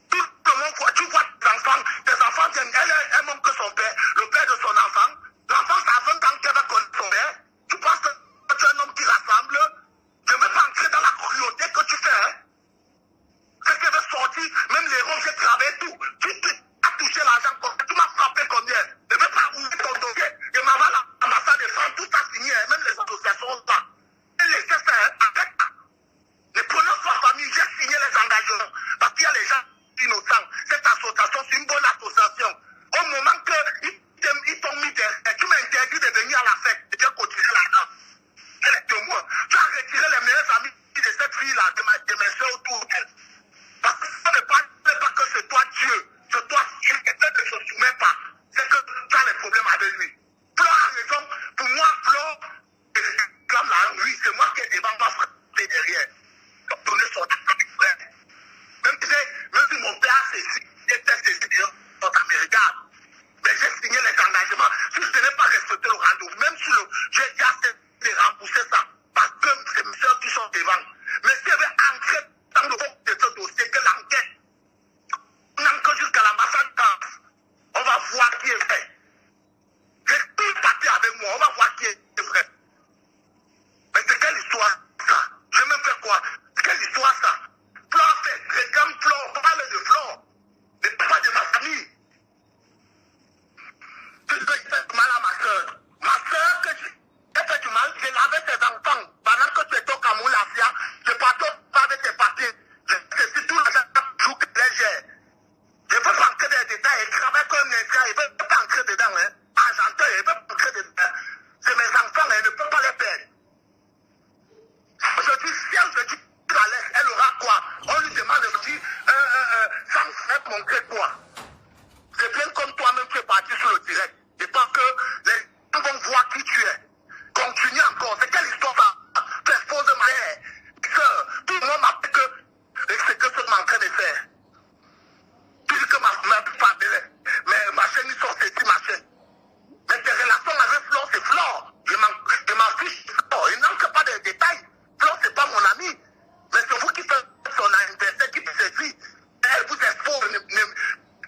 Speaker 4: Tout le monde voit, tu vois tes enfants viennent, elle manque que son père, le père de son enfant. L'enfant, ça a 20 ans qu'elle va connaître son père. Tu penses que tu es un homme qui rassemble? Je ne veux pas entrer dans la cruauté que tu fais, hein? C'est qu'elle veut sortir, même les ronds, j'ai travaillé tout. Tu as touché l'argent, tu m'as frappé combien? Je ne veux pas ouvrir ton dossier. Je m'en vais à l'ambassade de France, tout a signé, hein, même les associations là. Et laissez ça, hein, avec ça. Les pronoms sont famille, j'ai signé les engagements. Parce qu'il y a les gens innocents. Cette association, c'est une bonne association. Au moment qu'ils t'ont mis derrière, tu m'as interdit de venir à la fête et de continuer là-dedans. Elle est témoin. Tu as retiré les meilleurs amis de cette fille-là, de mes soeurs autour d'elle. Parce que ça ne parle pas que c'est toi Dieu. C'est toi Dieu et quelqu'un ne se soumet pas. C'est que tu as les problèmes avec lui. Flo a raison. Pour moi, Flo, réclame la lui, c'est moi qui ai devant ma frère derrière. Pour donner son frère. Même si mon père a saisi, il était saisi dans ta regarde. Mais j'ai signé les engagements. Si je n'ai pas respecté le rendez-vous, même si j'ai déjà de rembourser ça, parce que c'est mes soeurs qui sont devant. Mais si je vais entrer dans le fond de ce dossier, que l'enquête, on entre jusqu'à l'ambassade de France, on va voir qui est vrai. J'ai tout le papier avec moi, on va voir qui est vrai. Mais c'est quelle histoire ça? Je me fais quoi? C'est quelle histoire ça? Flore fait, réclame Flore, on parle de Flore, mais pas de ma famille. Tu veux faire mal à ma soeur. Ma soeur, que j'ai fait du mal, j'ai lavé ses enfants. Pendant que tu étais au Cameroun, la FIA, je partais pas avec tes papiers. C'est tout l'argent que j'ai. Je ne veux pas entrer dans les détails. Il travaille comme un indien, il ne veut pas entrer dedans. Hein. Argentin, il ne veut pas entrer dedans. C'est mes enfants, il ne peut pas les perdre. Je dis, si elle veut dire que la laisse, elle aura quoi? On lui demande de dire, sans faire montrer quoi? C'est bien comme toi-même tu es parti sur le direct. Et pas que les gens vont voir qui tu es. Continue encore. C'est quelle histoire ça? Tu exposes ma mère. Soeur, tout le monde m'a dit que c'est que ce que je suis en train de faire. Tu dis que ma famille, mais ma chaîne, ils sont ceci, ma chaîne. Mais tes relations avec Flore, c'est Flore. Je m'en fiche de Flore. Il n'entre pas de détails. Flore, c'est pas mon ami. Mais c'est vous qui faites son anniversaire, qui fait ceci. Elle vous expose.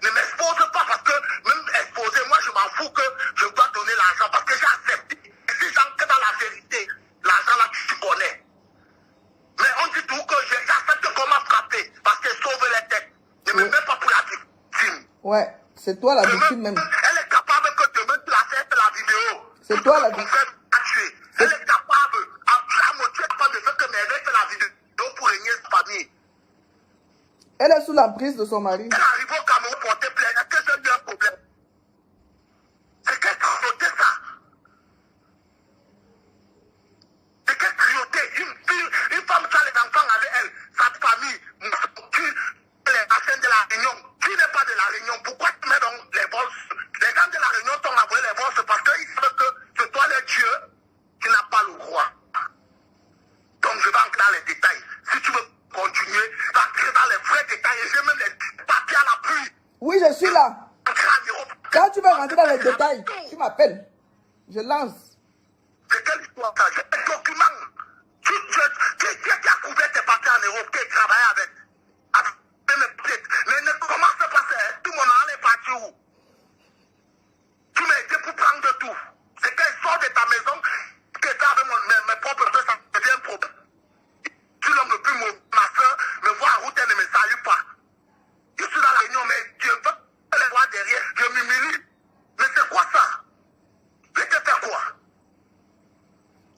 Speaker 4: Ne m'expose pas parce que même exposé, moi je m'en fous que je dois donner l'argent parce que j'ai accepté. Si j'entre dans la vérité, l'argent là tu connais. Mais on dit tout que j'accepte qu'on m'a frappé parce qu'elle sauve les têtes. Ne me mets pas pour la victime.
Speaker 2: Ouais, c'est toi la victime même.
Speaker 4: Elle est capable que demain tu la fasses la vidéo.
Speaker 2: C'est toi la victime.
Speaker 4: Elle est capable, à moitié capable de faire que Merveille fait la vidéo pour régner sa famille.
Speaker 2: Elle est sous l'emprise de son mari.
Speaker 4: Elle arrive au Cameroun porter plainte. Est-ce que c'est un problème? C'est quelle cruauté ça? C'est quelle cruauté? Une femme qui a les enfants avec elle, sa famille, tu les bassins de la Réunion. Qui n'est pas de la Réunion? Pourquoi tu mets donc les bolses? Les gens de la Réunion t'ont envoyé les bolses parce qu'ils savent que c'est toi le Dieu.
Speaker 2: détails. Tu m'appelles. Je lance.
Speaker 4: C'est quelle histoire ça? J'ai des documents. Qui a couvert tes papiers en Europe, qui a travaillé avec mes petites. Mais comment ça se passe? Tout mon nom est parti où? Tu m'as aidé pour prendre de tout. C'est qu'elle sort de ta maison, que tu as avec mes propres deux, ça devient un problème. Tu l'homme le plus ma soeur me voit en route, elle ne me salue pas. Je suis dans la réunion, mais Dieu veut les voir derrière, je m'humilie. Mais c'est quoi ça? Je te fais quoi?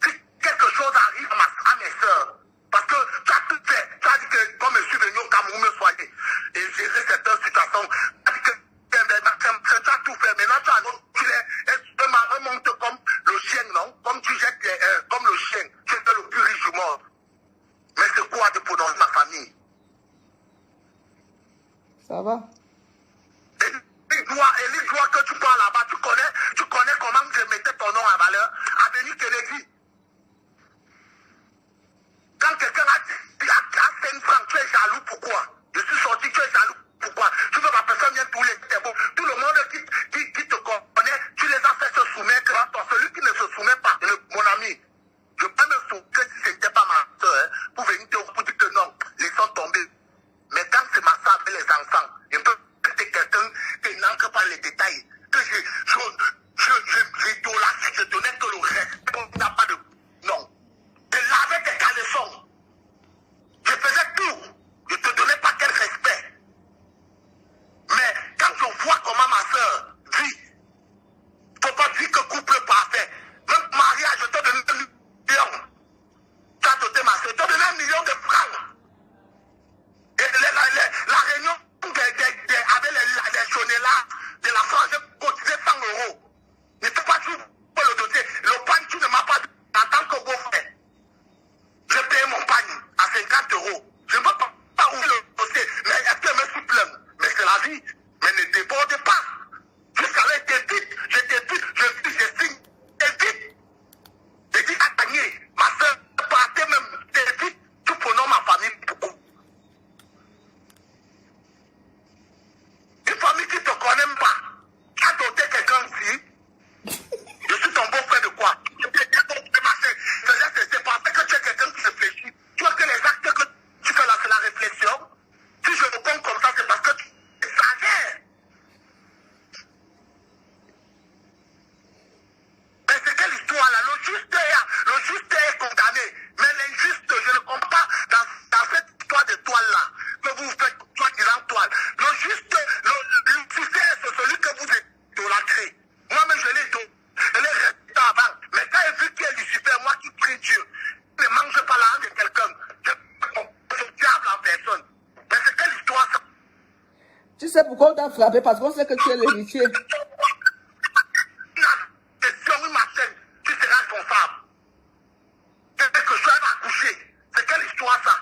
Speaker 4: Si quelque chose arrive à mes soeurs, parce que tu as tout fait, tu as dit que comme je suis venu au Cameroun me soigner et gérer certaines situations, tu as dit que tu as tout fait. Maintenant tu as un autre, tu monte comme le chien, non? Comme tu jettes, comme le chien, tu es le plus riche du monde. Mais c'est quoi de prononcer ma famille?
Speaker 2: Ça va?
Speaker 4: Et les joies que tu parles là-bas, tu connais comment je mettais ton nom en valeur? Avenue Kennedy. Quand quelqu'un a 5 francs, tu es jaloux, pourquoi? Je suis sorti, tu es jaloux, pourquoi? Tu veux ma personne vient tous les temps. Tout le monde qui te connaît, tu les as fait se soumettre. Celui qui ne se soumet pas, mon ami, je peux me soumettre si ce n'était pas ma soeur, pour venir te dire que non, laissons tomber. Mais quand c'est ma soeur avec les enfants, je peux être quelqu'un qui n'entre pas les détails, que j'idolâtre, je donnais que le reste, on n'a pas de... Non. Je lavais tes caleçons. Je faisais tout. Je te donnais pas quel respect. Mais quand je vois comment ma soeur vit, faut pas dire que couple parfait. Même mariage, je te donne 1 million. Tu as doté ma soeur, je te donne 1 million de francs. Et la réunion avec les chonnelas de la France, j'ai cotisé 100 €. Ne fais pas tout pour le dossier. Le pagne, tu ne m'as pas dit en tant que beau-frère. Je paye mon pagne à 50 €. Je ne peux pas ouvrir le dossier. Mais est-ce que je me suis plaint? Mais c'est la vie. Mais ne déborde pas. Jusqu'à là, je signe. Évite. Je dis à gagner. Ma soeur partait même. Évite. Tu prenons ma famille beaucoup. Une famille qui ne te connaît même pas. Tu as doté quelqu'un ici. Je suis ton beau-frère de quoi? C'est parce que tu es quelqu'un qui réfléchit. Tu vois que les actes que tu fais là, c'est la réflexion. Si je réponds comme ça, c'est parce que tu exagères. Mais c'est quelle histoire là? Le juste est condamné. Mais l'injuste, je ne comprends pas dans cette histoire de toile là. Que vous faites toi disant toile. Le juste, Lucifer, c'est celui que vous idolâtrez. Moi-même, je l'ai resté avant. Mais quand j'ai vu qui est Lucifer, moi qui prie Dieu, ne mange pas la langue de quelqu'un. Je diable en personne. Mais c'est quelle histoire ça?
Speaker 2: Tu sais pourquoi on t'a frappé? Parce qu'on sait que tu es l'héritier.
Speaker 4: Oui, ma chaîne, tu seras responsable. Dès que je suis accouché, c'est quelle histoire ça?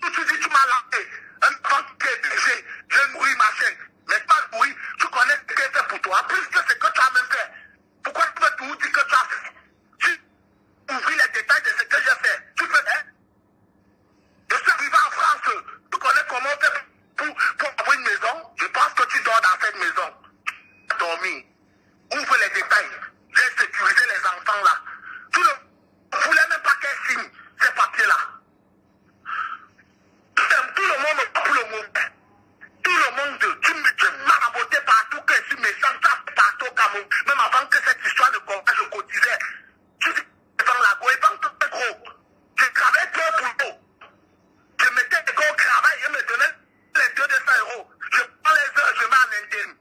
Speaker 4: Tu dis tu m'as lancé un enfant qui est blessé, j'ai nourri ma chaîne. Mais pas nourri, tu connais ce que j'ai fait pour toi. Plus que ce que tu as même fait. Pourquoi tu veux tout dire que tu as fait? Tu ouvris les détails de ce que j'ai fait. Tu peux faire. Je suis arrivé en France. Tu connais comment on fait pour avoir une maison? Je pense que tu dors dans cette maison. Tu as dormi. Ouvre les détails. J'ai sécurisé les enfants là. Tu ne voulais même pas qu'elle signe ces papiers-là. Tout le monde pour le monde. Tout le monde, tu m'as raboté partout que je suis méchant, tu as fait partout au Cameroun. Même avant que cette histoire ne commence, je cotisais. Tu dis, dans la go, et dans tout le gros. Je travaillais deux boulots. Je mettais des gros au travail, je me donnais les 200 €. Je prends les heures, je mets en intérim.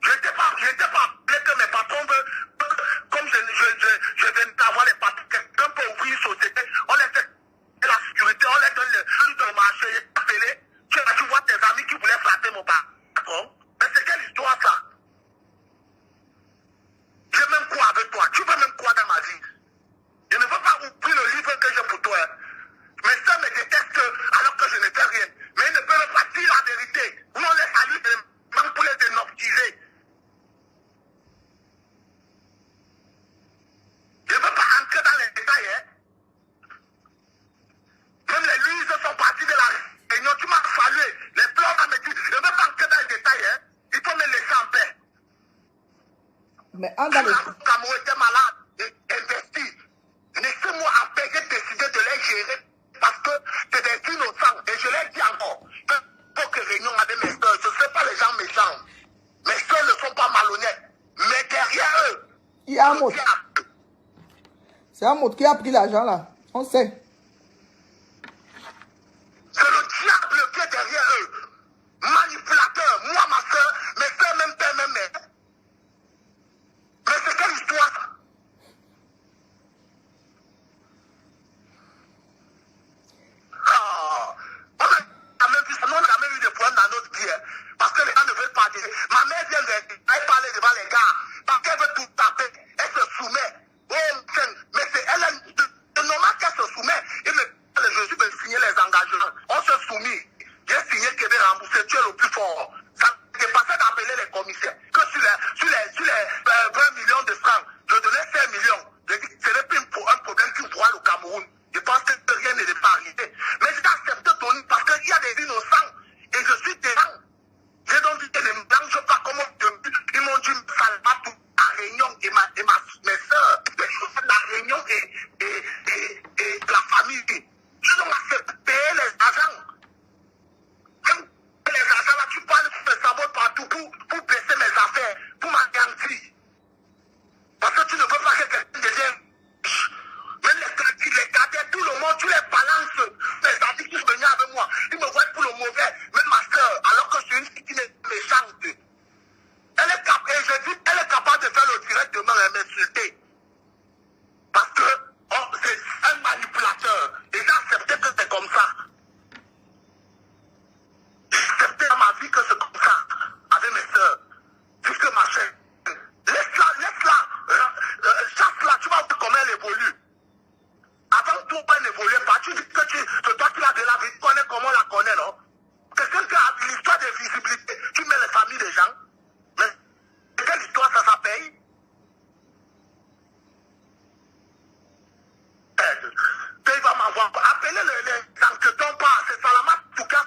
Speaker 4: Je n'étais pas appelé que mes patrons veulent, comme je viens d'avoir les patrons, quelqu'un peut ouvrir une société, on les fait la sécurité, on les donne le marché, appelé. Tu vois tes amis qui voulaient frapper mon patron. Mais c'est quelle histoire ça?
Speaker 2: Mais en dans le...
Speaker 4: Le Cameroun était malade, investi. Laissez-moi à peine, j'ai décidé de les gérer parce que c'est des innocents. Et je l'ai dit encore, il faut que réunion avec mes soeurs. Je ne sais pas les gens méchants. Mes soeurs ne sont pas malhonnêtes. Mais derrière eux,
Speaker 2: il y a un mot. C'est un mot qui a pris l'argent là. On sait.
Speaker 4: C'est le diable qui est derrière eux. Manipulateur. Moi, ma soeur, mes soeurs, même père, même mère. Mais c'est quelle histoire ça? On a jamais eu de problème dans notre vie. Parce que les gens ne veulent pas dire. Ma mère vient de parler devant les gars. Parce qu'elle veut tout taper. Elle se soumet. Mais c'est elle. C'est normal qu'elle se soumet. Et je suis de signer les engagements. On se soumet. J'ai signé qu'il devait rembourser. Tu es le plus fort. Ça dépassait d'appeler les commissaires. Que sur les 20 millions de francs, je donnais 5 millions. Je dis, ce n'est plus un problème qui me voit le Cameroun. Je pense que rien n'est pas arrivé. Mais j'ai accepté Tony parce qu'il y a des innocents. Et je suis dedans. J'ai donc dit qu'ils ne me mangent pas comme ils m'ont dit, ça va tout à Réunion et mes soeurs. La Réunion et la famille. Ils ont accepté les agents. Même les agents là, tu parles, tu me sabotes partout pour baisser mes affaires, pour m'anéantir. Parce que tu ne veux pas que quelqu'un devienne. Même les cadets, tout le monde, tu les balances. Les amis qui venaient avec moi, ils me voient pour le mauvais. Même ma soeur, alors que je suis une fille qui est méchante. Elle est capable de faire le direct demain et m'insulter. Parce que c'est un manipulateur. Et j'ai accepté que c'est comme ça. J'ai accepté dans ma vie que c'est comme ça. Avec mes soeurs. Puisque ma chaîne. Laisse-la. Chasse-la, tu vas voir comment elle évolue. Avant tout, elle n'évoluait pas. Tu dis que c'est toi qui l'as de la vie. Tu connais comment on la connaît, non? Quelqu'un qui a l'histoire de visibilité. Tu mets les familles des gens. Mais quelle histoire ça paye? Il va m'avoir. Appelez les enquêteurs pas. C'est Salama Touka.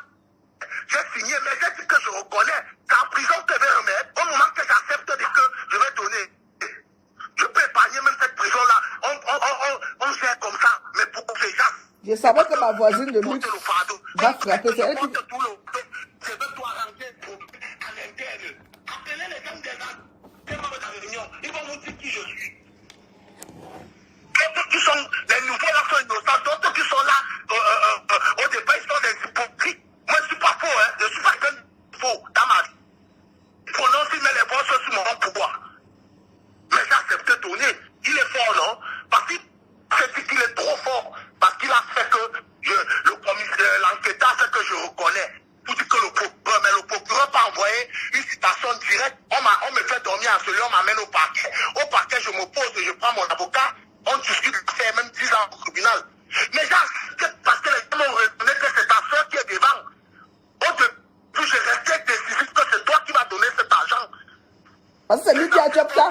Speaker 4: J'ai signé, mais j'ai dit que je reconnais. C'est en prison que je vais remettre. Au moment que j'accepte de dire que je vais donner. Je peux épargner même cette prison-là. On fait comme ça. Mais pour que les gens.
Speaker 2: Je savais que ma voisine de luxe va frapper. C'est elle qui...
Speaker 4: Je veux toi rentrer à l'interne. Appelez les gens des réunions. Ils vont vous dire qui je suis. D'autres qui sont les nouveaux là sont innocents. D'autres qui sont là au départ ils sont des hypocrites. Moi je ne suis pas faux. Je ne suis pas quelqu'un de faux dans ma vie. Prononce, il met les bonnes choses sur mon pouvoir. Mais j'ai accepté Tony. Il est fort, non? Parce qu'il est trop fort. Parce qu'il a fait que l'enquêteur a fait que je reconnais. Pour dire que le procureur peut envoyer une citation directe. On me fait dormir à celui, on m'amène au parquet. Au parquet, je me pose, je prends mon avocat. On discute, fait même 10 ans au tribunal. Mais j'ai accepté parce que les gens m'ont reconnu que c'est ta soeur qui est devant. Au début, je restais décisif que c'est toi qui vas donner cet argent.
Speaker 2: Parce que c'est lui qui a fait ça.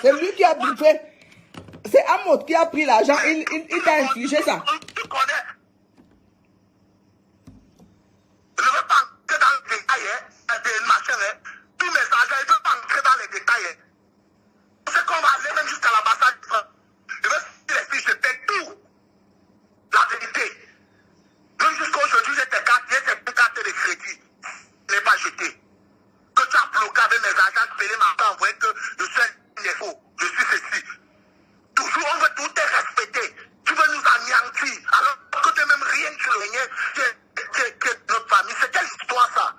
Speaker 2: C'est lui qui a bouffé. C'est Amod qui a pris l'argent. Il t'a infligé ça.
Speaker 4: Tu connais. Je ne veux pas entrer dans les détails des machins. Tous mes agents, je ne veux pas entrer dans les détails. C'est qu'on va aller même jusqu'à l'ambassade. Je veux que les filles, je paie tout. La vérité. Même jusqu'à aujourd'hui, j'ai tes cartes de crédit. Je n'ai pas jeté. Que tu as bloqué avec mes agents, payé ma part, envoyé que je suis un défaut. Je suis ceci. Toujours, on veut tout respecter. Tu veux nous anéantir. Alors que tu n'as même rien sur le rien que notre famille. C'est quelle histoire ça?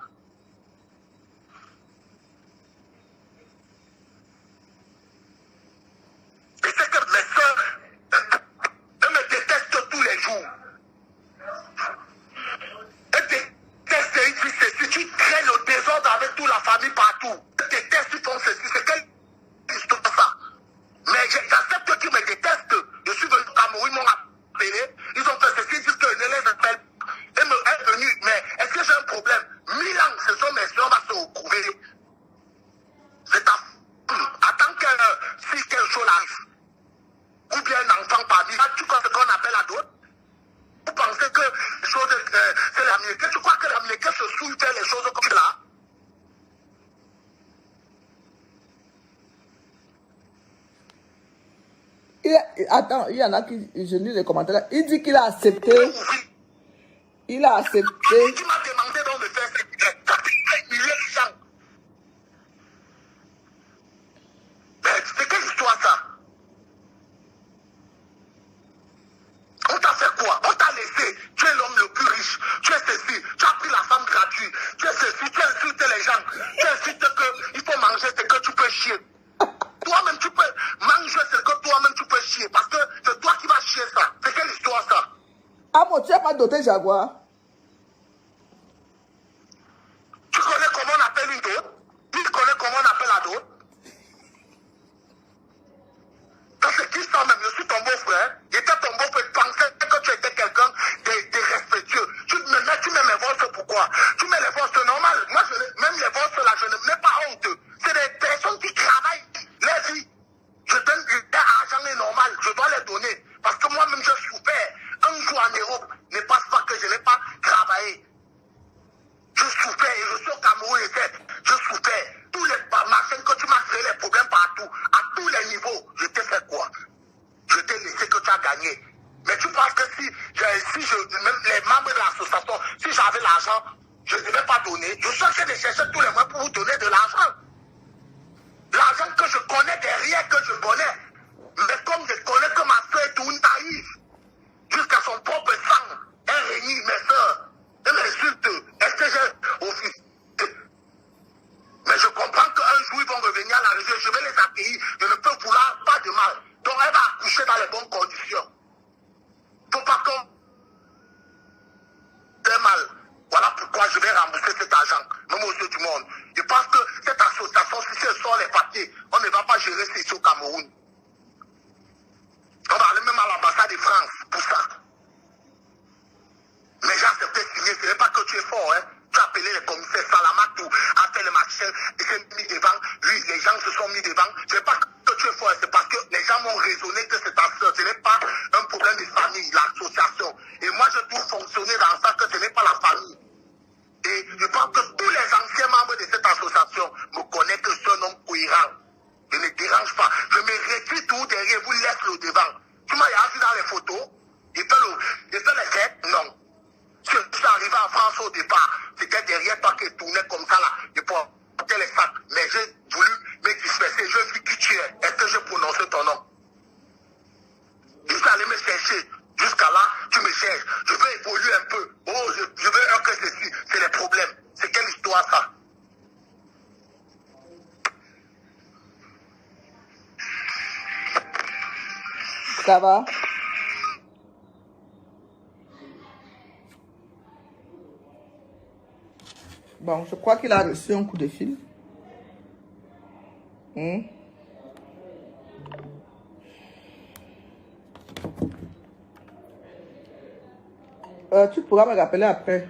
Speaker 2: Attends, il y en a qui, je lis les commentaires là. Il dit qu'il a accepté. Il a accepté.
Speaker 4: Tu m'as demandé donc de faire ce que tu as humilié les gens. Mais c'est quelle histoire ça? On t'a fait quoi? On t'a laissé. Tu es l'homme le plus riche. Tu es ceci. Tu as pris la femme gratuite. Tu es ceci. Tu insultes les gens. Tu insultes qu'il faut manger ce que tu peux chier. Toi-même, tu peux manger ce que toi-même tu peux chier. Parce que c'est toi qui vas chier ça. C'est quelle histoire ça?
Speaker 2: Ah bon, tu n'as pas doté Jaguar?
Speaker 4: Tu connais comment on appelle une dot? Tu connais comment on appelle la dot? Quand c'est qui ça même? Je suis ton beau-frère. J'étais ton beau-frère. Tu pensais que tu étais quelqu'un de respectueux. Tu mets mes vols, pourquoi? Tu mets les vols, c'est normal. Moi, même les vols là, je n'ai pas honte. C'est des personnes qui travaillent les vies. Je donne du argent est normal. Je dois les donner. Parce que moi-même, je souffert. Un jour en Europe, ne passe pas que je n'ai pas travaillé. Je souffrais et je suis au Cameroun et je souffrais. Tous les machines que tu m'as créé, les problèmes partout, à tous les niveaux, je t'ai fait quoi? Je t'ai laissé que tu as gagné. Mais tu penses que si même les membres de l'association, si j'avais l'argent, je ne devais pas donner. Je suis en train de chercher tous les mois pour vous donner de l'argent. L'argent que je connais derrière, que je connais. Mais comme je connais que ma soeur est une naïve, jusqu'à son propre sang, elle réunit mes soeurs. Elle m'insulte. Est-ce que j'ai aussi? Mais je comprends qu'un jour, ils vont revenir à la région. Je vais les accueillir. Je ne peux vouloir pas de mal. Donc, elle va accoucher dans les bonnes conditions. Il ne faut pas qu'on ait mal. Voilà pourquoi je vais rembourser cet argent, même aux yeux du monde. Je pense que cette association, si elle sort les papiers, on ne va pas gérer ça ici au Cameroun. On va aller même à l'ambassade de France pour ça. Mais j'ai accepté de signer. Ce n'est pas que tu es fort, hein. Tu as appelé les commissaires Salamatou, a fait le machin, il s'est mis devant. Lui, les gens se sont mis devant. Ce n'est pas que tu es fort, c'est parce que les gens m'ont raisonné que c'est ta soeur. Ce n'est pas un problème de famille, l'association. Et moi, je dois fonctionner dans ça, que ce n'est pas la famille. Et je pense que tous les anciens membres de cette association me connaissent que je suis un homme cohérent. Je ne dérange pas. Je me retire tout derrière, vous laisse le devant. Tu m'as vu dans les photos, il fait les têtes, non. Je suis arrivé en France au départ, c'était derrière toi qui tournait comme ça là, je portais les sacs. Mais j'ai voulu me disperser, je suis qui tu es. Est-ce que j'ai prononcé ton nom? Je suis allé me chercher. Jusqu'à là, tu me cherches. Je veux évoluer un peu. Oh, je veux un que ceci. C'est les problèmes. C'est quelle histoire ça?
Speaker 2: Ça va? Bon, je crois qu'il a reçu un coup de fil. Tu pourras me rappeler après.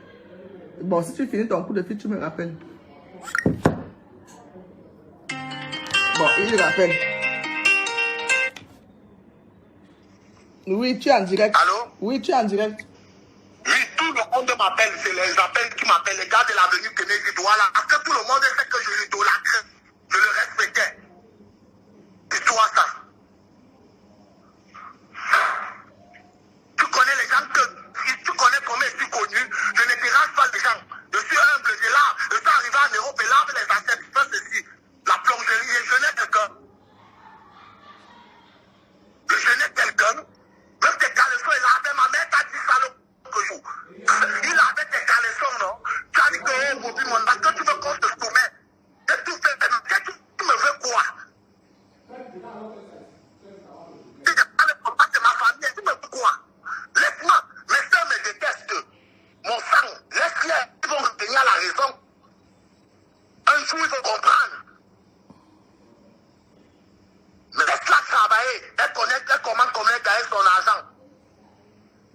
Speaker 2: Bon, si tu finis ton coup de fil, tu me rappelles. Bon, il rappelle. Oui, tu es en direct.
Speaker 4: Allô?
Speaker 2: Oui, tu es en direct.
Speaker 4: Oui, tout le monde m'appelle. C'est les appels qui m'appellent. Les gars de l'avenue Kennedy Douala. Parce que tout le monde sait que je l'idolâtre. Je le respectais. C'est toi ça. Tu connais les gens que... Si tu connais comment je suis connu, je ne dérange pas les gens. Je suis humble, je suis arrivé en Europe et lave les assiettes. Ça, ceci. La plongerie, je n'ai quelqu'un. Je n'ai quelqu'un. Même tes caleçons, il avait ma mère, t'as dit salaud que jour. Il avait tes caleçons, non? Tu as dit que, oh, mon Dieu, parce que tu veux qu'on se soumette. Et tout fait, tu me veux quoi? Tu n'es pas le papa de ma famille, tu me veux quoi? Laisse-moi, mes soeurs me détestent. Mon sang, laisse-les, ils vont retenir la raison. Un jour, ils vont comprendre. Mais laisse-la travailler. Elle connaît comment gagner son argent.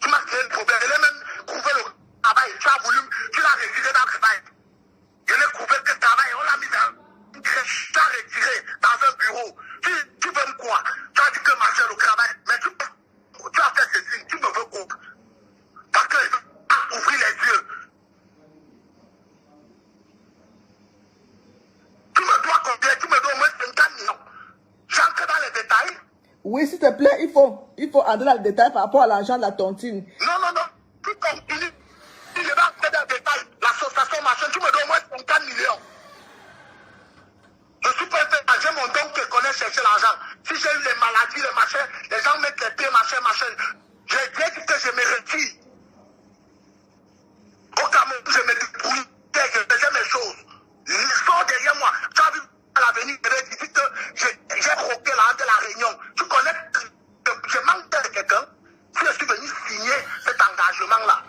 Speaker 4: Tu m'as créé le problème. Elle a même trouvé le travail. Tu as voulu, tu l'as retiré dans le travail. Je n'ai trouvé que le travail. On l'a mis dans une crèche. Tu l'as retiré dans un bureau. Tu veux quoi?
Speaker 2: Oui, s'il te plaît, il faut entrer dans le détail par rapport à l'argent de la tontine.
Speaker 4: Non. Tu continues. Si je vais entrer dans le détail, l'association machin, tu me donnes au moins 50 millions. Je suis prêt à j'ai mon don qui connaît chercher l'argent. Si j'ai eu les maladies, les machins, les gens mettent les pieds, machin. J'ai dit que je me retire. Au Cameroun, je me débrouille, je faisais mes choses. Ils sont derrière moi. Tu as vu à l'avenir, je dis que j'ai croqué de la réunion. Tu connais, je manque de quelqu'un. Si je suis venu signer cet engagement-là,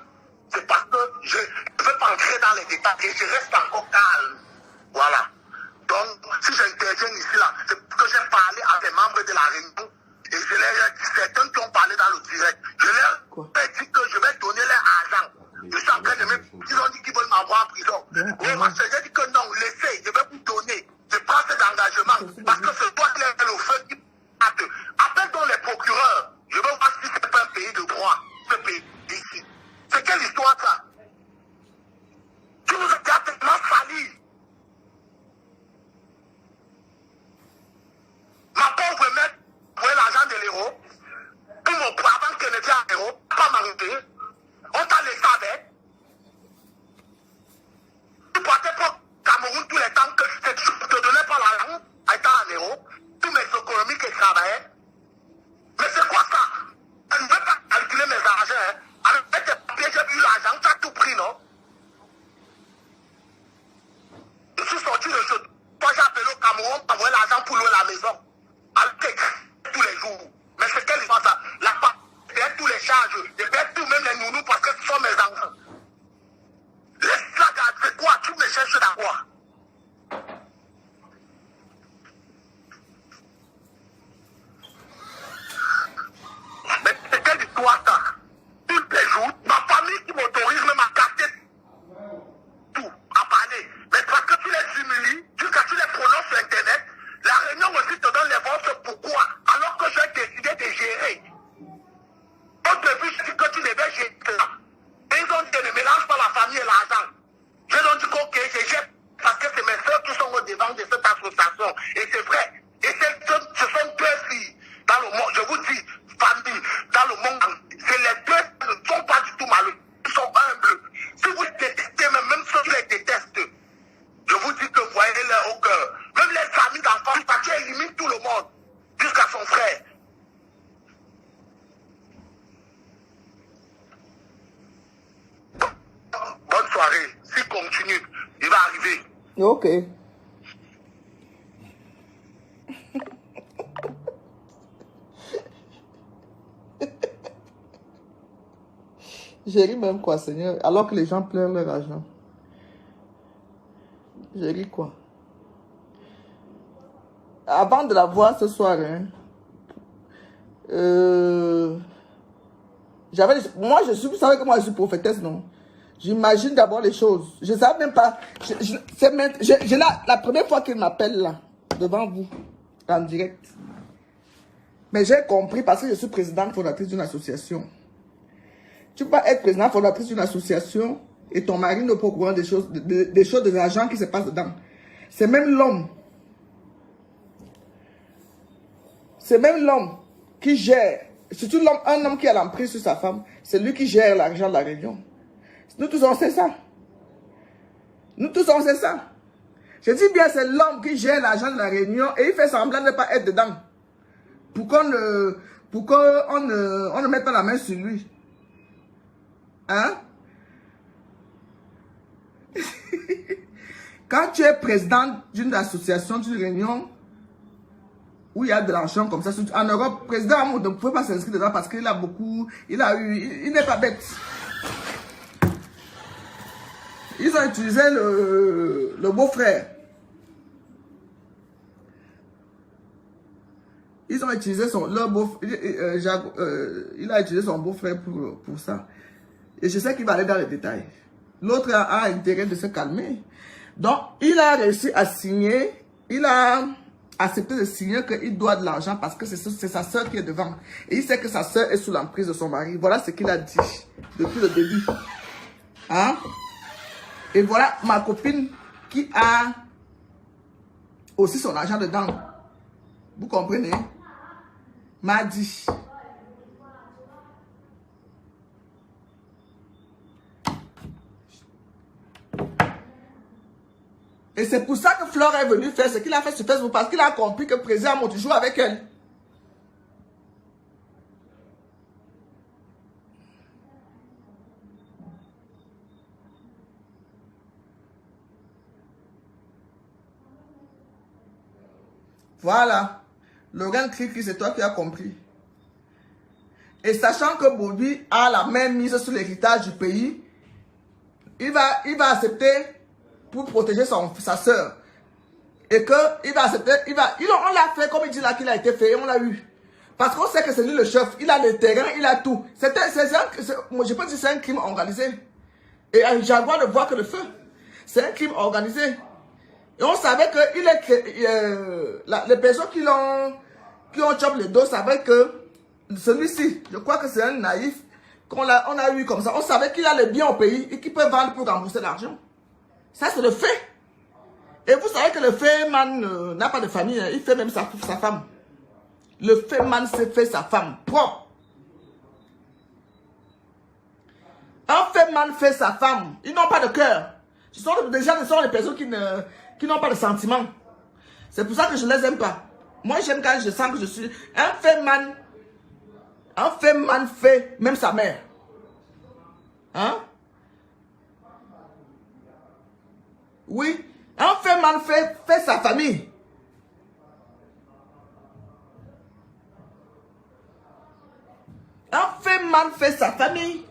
Speaker 4: c'est parce que je ne veux pas entrer dans les détails et je reste encore calme. Voilà. Donc, si j'interviens ici, là, c'est parce que j'ai parlé à des membres de la réunion et je leur ai dit, certains qui ont parlé dans le direct, je leur ai dit que je vais donner leur argent. Je suis en train de me... Ils ont dit qu'ils veulent m'avoir en prison. Oui, ma soeur, j'ai dit que non, laissez, je vais vous donner. Je prends cet engagement parce que c'est toi qui es le feu qui passe. Appelle donc les procureurs. Je veux voir si c'est pas un pays de droit, ce pays ici. C'est quelle histoire ça? Tu nous as tellement sali. Ma pauvre mère, pour l'argent de l'euro, pour mon avant qu'elle n'était à l'euro, pas m'arrêter. On t'a laissé avec. Tu partais pour Cameroun tous les temps que je te donnais pas l'argent, étant en euro, tous mes économies que je travaillais. Mais c'est quoi ça? Je ne veux pas calculer mes argents. Hein. Avec tes papiers, j'ai eu l'argent, tu as tout pris, non? Je suis sorti de ce... Toi, j'ai appelé au Cameroun pour avoir l'argent pour louer la maison. Avec tous les jours. Mais c'est quelle histoire ça? La part, je paie tous les charges, je paie tout, même les nounous parce que ce sont mes enfants. Laisse la garde, c'est quoi? Tu me cherches d'avoir. Mais c'est quelle histoire ça? Tous les jours, ma famille qui m'autorise même à capter tout, à parler. Mais parce que tu les humilies, jusqu'à tu les prononces sur Internet, la réunion aussi te donne les votes. Pourquoi? Alors que j'ai décidé de gérer. Au début, je dis que tu devais gérer ça. Et ils ont dit ne mélange pas la famille et l'argent. Je leur dis que je gère parce que c'est mes soeurs qui sont au devant de cette association. Et c'est vrai. Et ce sont deux filles dans le monde. Je vous dis, famille, dans le monde, c'est les deux qui ne sont pas du tout malheureux. Ils sont humbles. Si vous détestez, même ceux qui les détestent, je vous dis que vous voyez-les au cœur. Même les amis d'enfants, parce qu'ils éliminent tout le monde, jusqu'à son frère. Bonne soirée. S'il continue, il va arriver.
Speaker 2: Ok. J'ai ri même quoi, Seigneur, alors que les gens pleurent leur argent. J'ai ri quoi. Avant de la voir ce soir, hein, moi vous savez que moi je suis prophétesse, non? J'imagine d'abord les choses. Je ne savais même pas. J'ai la première fois qu'il m'appelle là, devant vous, en direct. Mais j'ai compris parce que je suis présidente fondatrice d'une association. Tu peux pas être présidente fondatrice d'une association et ton mari ne peut pas couvrir des choses, des agents qui se passent dedans. C'est même l'homme. C'est même l'homme qui gère. Surtout un homme qui a l'emprise sur sa femme. C'est lui qui gère l'argent de la réunion. Nous tous on sait ça. Nous tous on sait ça. Je dis bien c'est l'homme qui gère l'argent de la réunion et il fait semblant de ne pas être dedans. Pour qu'on ne mette pas la main sur lui. Hein? Quand tu es président d'une association, d'une réunion où il y a de l'argent comme ça, en Europe, président ne pouvait pas s'inscrire dedans parce qu'il a beaucoup, il n'est pas bête. Ils ont utilisé le beau-frère. Ils ont utilisé il a utilisé son beau-frère pour ça. Et je sais qu'il va aller dans les détails. L'autre a intérêt de se calmer. Donc, il a réussi à signer, il a accepté de signer qu'il doit de l'argent parce que c'est sa soeur qui est devant. Et il sait que sa soeur est sous l'emprise de son mari. Voilà ce qu'il a dit depuis le début. Hein? Et voilà ma copine qui a aussi son argent dedans. Vous comprenez? m'a dit. Et c'est pour ça que Flore est venue faire ce qu'il a fait sur Facebook, parce qu'il a compris que le président Moti joue avec elle. Voilà. Laurent Cricri, c'est toi qui as compris. Et sachant que Bobby a la main mise sur l'héritage du pays, il va accepter pour protéger sa soeur. Et qu'il va accepter, on l'a fait comme il dit là qu'il a été fait, et on l'a eu. Parce qu'on sait que c'est lui le chef, il a le terrain, il a tout. Moi je peux dire que c'est un crime organisé. Et Jaguar ne voit que le feu. C'est un crime organisé. Et on savait que les personnes qui ont chopé le dos savaient que celui-ci, je crois que c'est un naïf on a eu comme ça. On savait qu'il a les biens au pays et qu'il peut vendre pour rembourser l'argent. Ça, c'est le fait. Et vous savez que le Feman n'a pas de famille. Hein. Il fait même sa femme. Le Feman s'est fait sa femme propre. Un Feman fait sa femme. Ils n'ont pas de cœur. Déjà, ce sont les personnes qui n'ont pas de sentiments. C'est pour ça que je ne les aime pas. Moi, j'aime quand je sens que je suis... Un Feman fait même sa mère. Hein? Oui. Un Feman fait sa famille. Un Feman fait sa famille.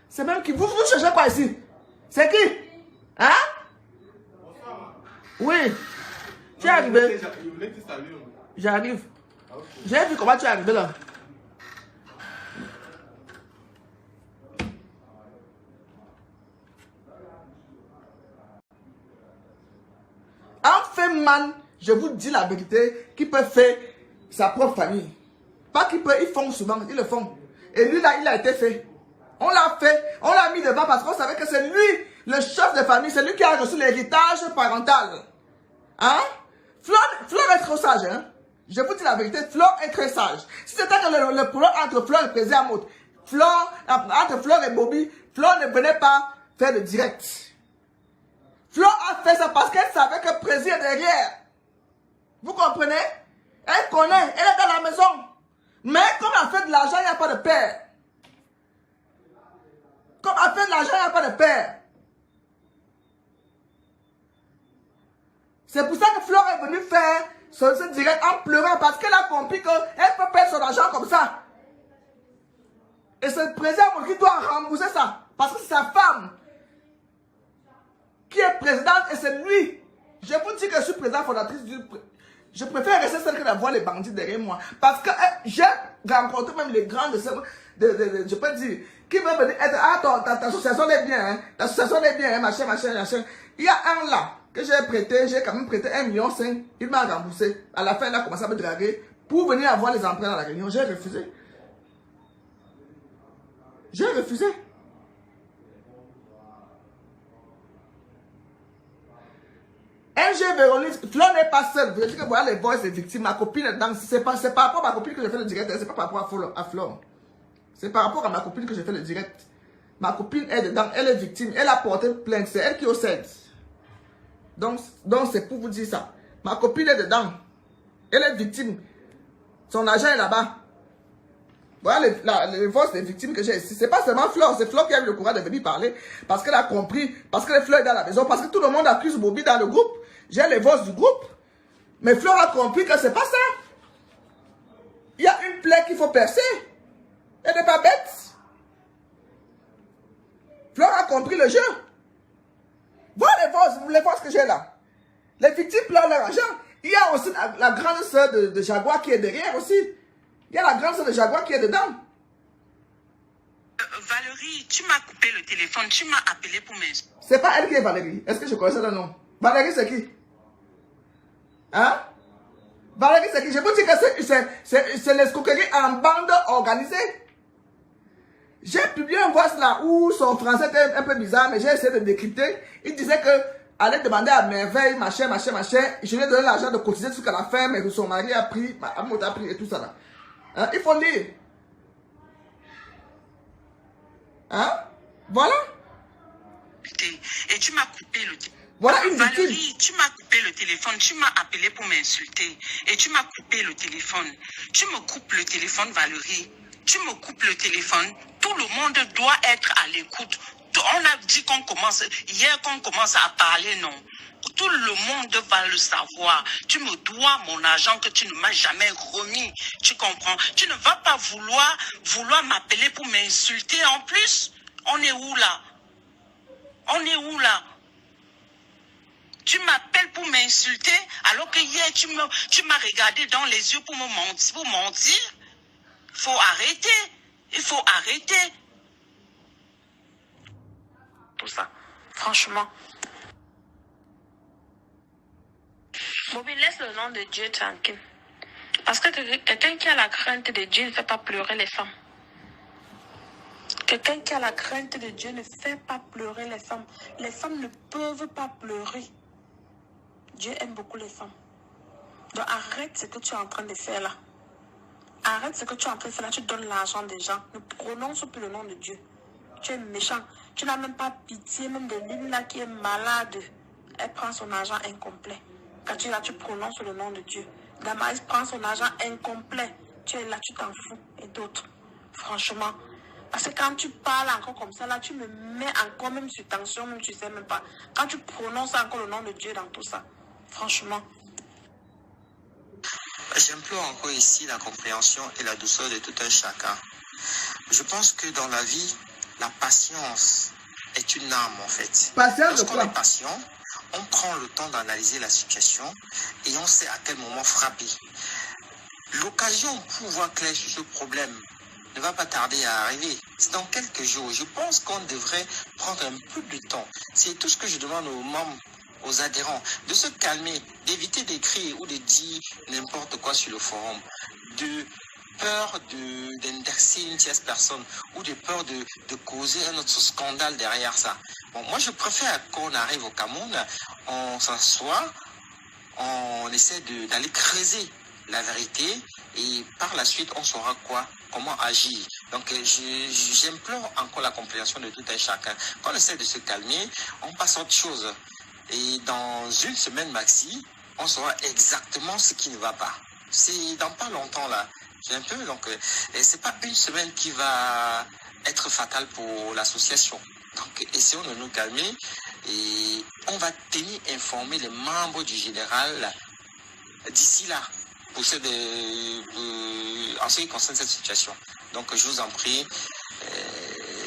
Speaker 2: C'est même qui... Vous cherchez quoi ici? C'est qui? Hein? Oui. Tu es arrivé? J'arrive. J'ai vu comment tu es arrivé là. Un Feman, je vous dis la vérité, qui peut faire sa propre famille. Pas qu'ils peuvent, ils font souvent, ils le font. Et lui là, il a été fait. On l'a fait, on l'a mis devant parce qu'on savait que c'est lui, le chef de famille, c'est lui qui a reçu l'héritage parental. Hein? Flore est trop sage, hein? Je vous dis la vérité, Flore est très sage. Si c'était que le problème entre Flore et le président Moti, entre Flore et Bobby, Flore ne venait pas faire le direct. Flore a fait ça parce qu'elle savait que le président est derrière. Vous comprenez? Elle connaît, elle est dans la maison. Mais comme elle fait de l'argent, il n'y a pas de père. Comme elle fait de l'argent, il n'y a pas de père. C'est pour ça que Flore est venue faire ce direct en pleurant parce qu'elle a compris qu'elle peut perdre son argent comme ça. Et c'est le président qui doit rembourser ça. Parce que c'est sa femme qui est présidente et c'est lui. Je vous dis que je suis présidente fondatrice du... Je préfère rester celle que d'avoir les bandits derrière moi. Parce que j'ai rencontré même les grands je peux dire, qui veulent venir être... Ah, ta association est bien, hein. Ta association est bien, hein, machin. Il y a un là que j'ai quand même prêté 1,5 million. Il m'a remboursé. À la fin, il a commencé à me draguer pour venir avoir les emprunts dans la réunion. J'ai refusé. J'ai refusé. MG Véronique, Flore n'est pas seule. Je dis que voilà les voix des victimes. Ma copine est dedans. C'est par rapport à ma copine que je fais le direct. C'est pas par rapport à Flore. C'est par rapport à ma copine que je fais le direct. Ma copine est dedans. Elle est victime. Elle a porté plainte. C'est elle qui obsède. Donc c'est pour vous dire ça. Ma copine est dedans. Elle est victime. Son argent est là-bas. Voilà les voix des victimes que j'ai ici. C'est pas seulement Flore. C'est Flore qui a eu le courage de venir parler. Parce qu'elle a compris. Parce que les Flore est dans la maison. Parce que tout le monde accuse Bobby dans le groupe. J'ai les voix du groupe. Mais Flore a compris que c'est pas ça. Il y a une plaie qu'il faut percer. Elle n'est pas bête. Flore a compris le jeu. Voilà les voix que j'ai là. Les victimes pleurent leur argent. Il y a aussi la grande sœur de Jaguar qui est derrière aussi. Il y a la grande sœur de Jaguar qui est dedans.
Speaker 3: Valérie, tu m'as coupé le téléphone, tu m'as appelé pour m'insulter.
Speaker 2: C'est pas elle qui est Valérie. Est-ce que je connais ça le nom? Valérie, c'est qui? Hein? Valérie, c'est qui? Je vous dis que c'est l'escroquerie en bande organisée. J'ai publié un voice là où son français était un peu bizarre, mais j'ai essayé de décrypter. Il disait que allait demander à merveille, machin. Je lui ai donné l'argent de cotiser jusqu'à la fin, mais son mari a pris, a pris et tout ça là. Hein? Il faut lire. Hein? Voilà.
Speaker 3: Et tu m'as coupé le téléphone.
Speaker 2: Voilà une
Speaker 3: Valérie,
Speaker 2: victime.
Speaker 3: tu m'as coupé le téléphone, tu m'as appelé pour m'insulter et tu m'as coupé le téléphone. Tu me coupes le téléphone, Valérie. Tu me coupes le téléphone. Tout le monde doit être à l'écoute. On a dit qu'on commence, hier qu'on commence à parler, non. Tout le monde va le savoir. Tu me dois mon argent que tu ne m'as jamais remis. Tu comprends? Tu ne vas pas vouloir m'appeler pour m'insulter en plus. On est où là? On est où là? Tu m'appelles pour m'insulter alors que hier tu m'as regardé dans les yeux pour me mentir. Faut arrêter. Il faut arrêter. Tout ça. Franchement.
Speaker 1: Bobby, laisse le nom de Dieu tranquille. Parce que quelqu'un qui a la crainte de Dieu ne fait pas pleurer les femmes. Quelqu'un qui a la crainte de Dieu ne fait pas pleurer les femmes. Les femmes ne peuvent pas pleurer. Dieu aime beaucoup les femmes. Donc arrête ce que tu es en train de faire là. Arrête ce que tu es en train de faire là. Tu donnes l'argent des gens. Ne prononce plus le nom de Dieu. Tu es méchant. Tu n'as même pas pitié même de l'île là qui est malade. Elle prend son argent incomplet. Quand tu es là, tu prononces le nom de Dieu. Damaris prend son argent incomplet. Tu es là, tu t'en fous. Et d'autres. Franchement. Parce que quand tu parles encore comme ça, là, tu me mets encore même sur tension, même tu sais même pas. Quand tu prononces encore le nom de Dieu dans tout ça. Franchement.
Speaker 5: J'implore encore ici la compréhension et la douceur de tout un chacun. Je pense que dans la vie, la patience est une arme en fait.
Speaker 2: Patience de
Speaker 5: Lorsqu'on
Speaker 2: quoi?
Speaker 5: est patient, on prend le temps d'analyser la situation et on sait à quel moment frapper. L'occasion pour voir clair sur ce problème ne va pas tarder à arriver. C'est dans quelques jours. Je pense qu'on devrait prendre un peu de temps. C'est tout ce que je demande aux membres, aux adhérents, de se calmer, d'éviter d'écrire ou de dire n'importe quoi sur le forum, de peur d'indexer une tierce personne ou de peur de causer un autre scandale derrière ça. Bon, moi, je préfère qu'on arrive au Cameroun, on s'assoit, on essaie d'aller creuser la vérité et par la suite, on saura comment agir. Donc, j'implore encore la compréhension de tout un chacun. Quand on essaie de se calmer, on passe à autre chose. Et dans une semaine maxi, on saura exactement ce qui ne va pas. C'est dans pas longtemps là. J'ai un peu, donc, c'est pas une semaine qui va être fatale pour l'association. Donc, essayons de nous calmer et on va tenir informer les membres du général d'ici là pour en ce qui concerne cette situation. Donc, je vous en prie,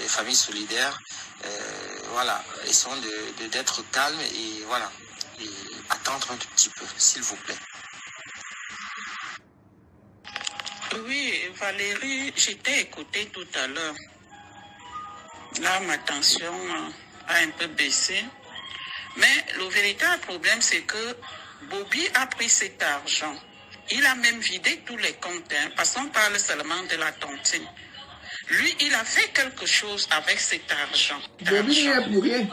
Speaker 5: famille solidaire, voilà, essayons d'être calme et voilà, et attendre un tout petit peu, s'il vous plaît.
Speaker 3: Oui, Valérie, je t'ai écouté tout à l'heure. Là, ma tension a un peu baissé. Mais le véritable problème, c'est que Bobby a pris cet argent. Il a même vidé tous les comptes, hein, parce qu'on parle seulement de la tontine. Lui, il a fait quelque chose avec cet argent.
Speaker 2: Bobby n'y a plus rien.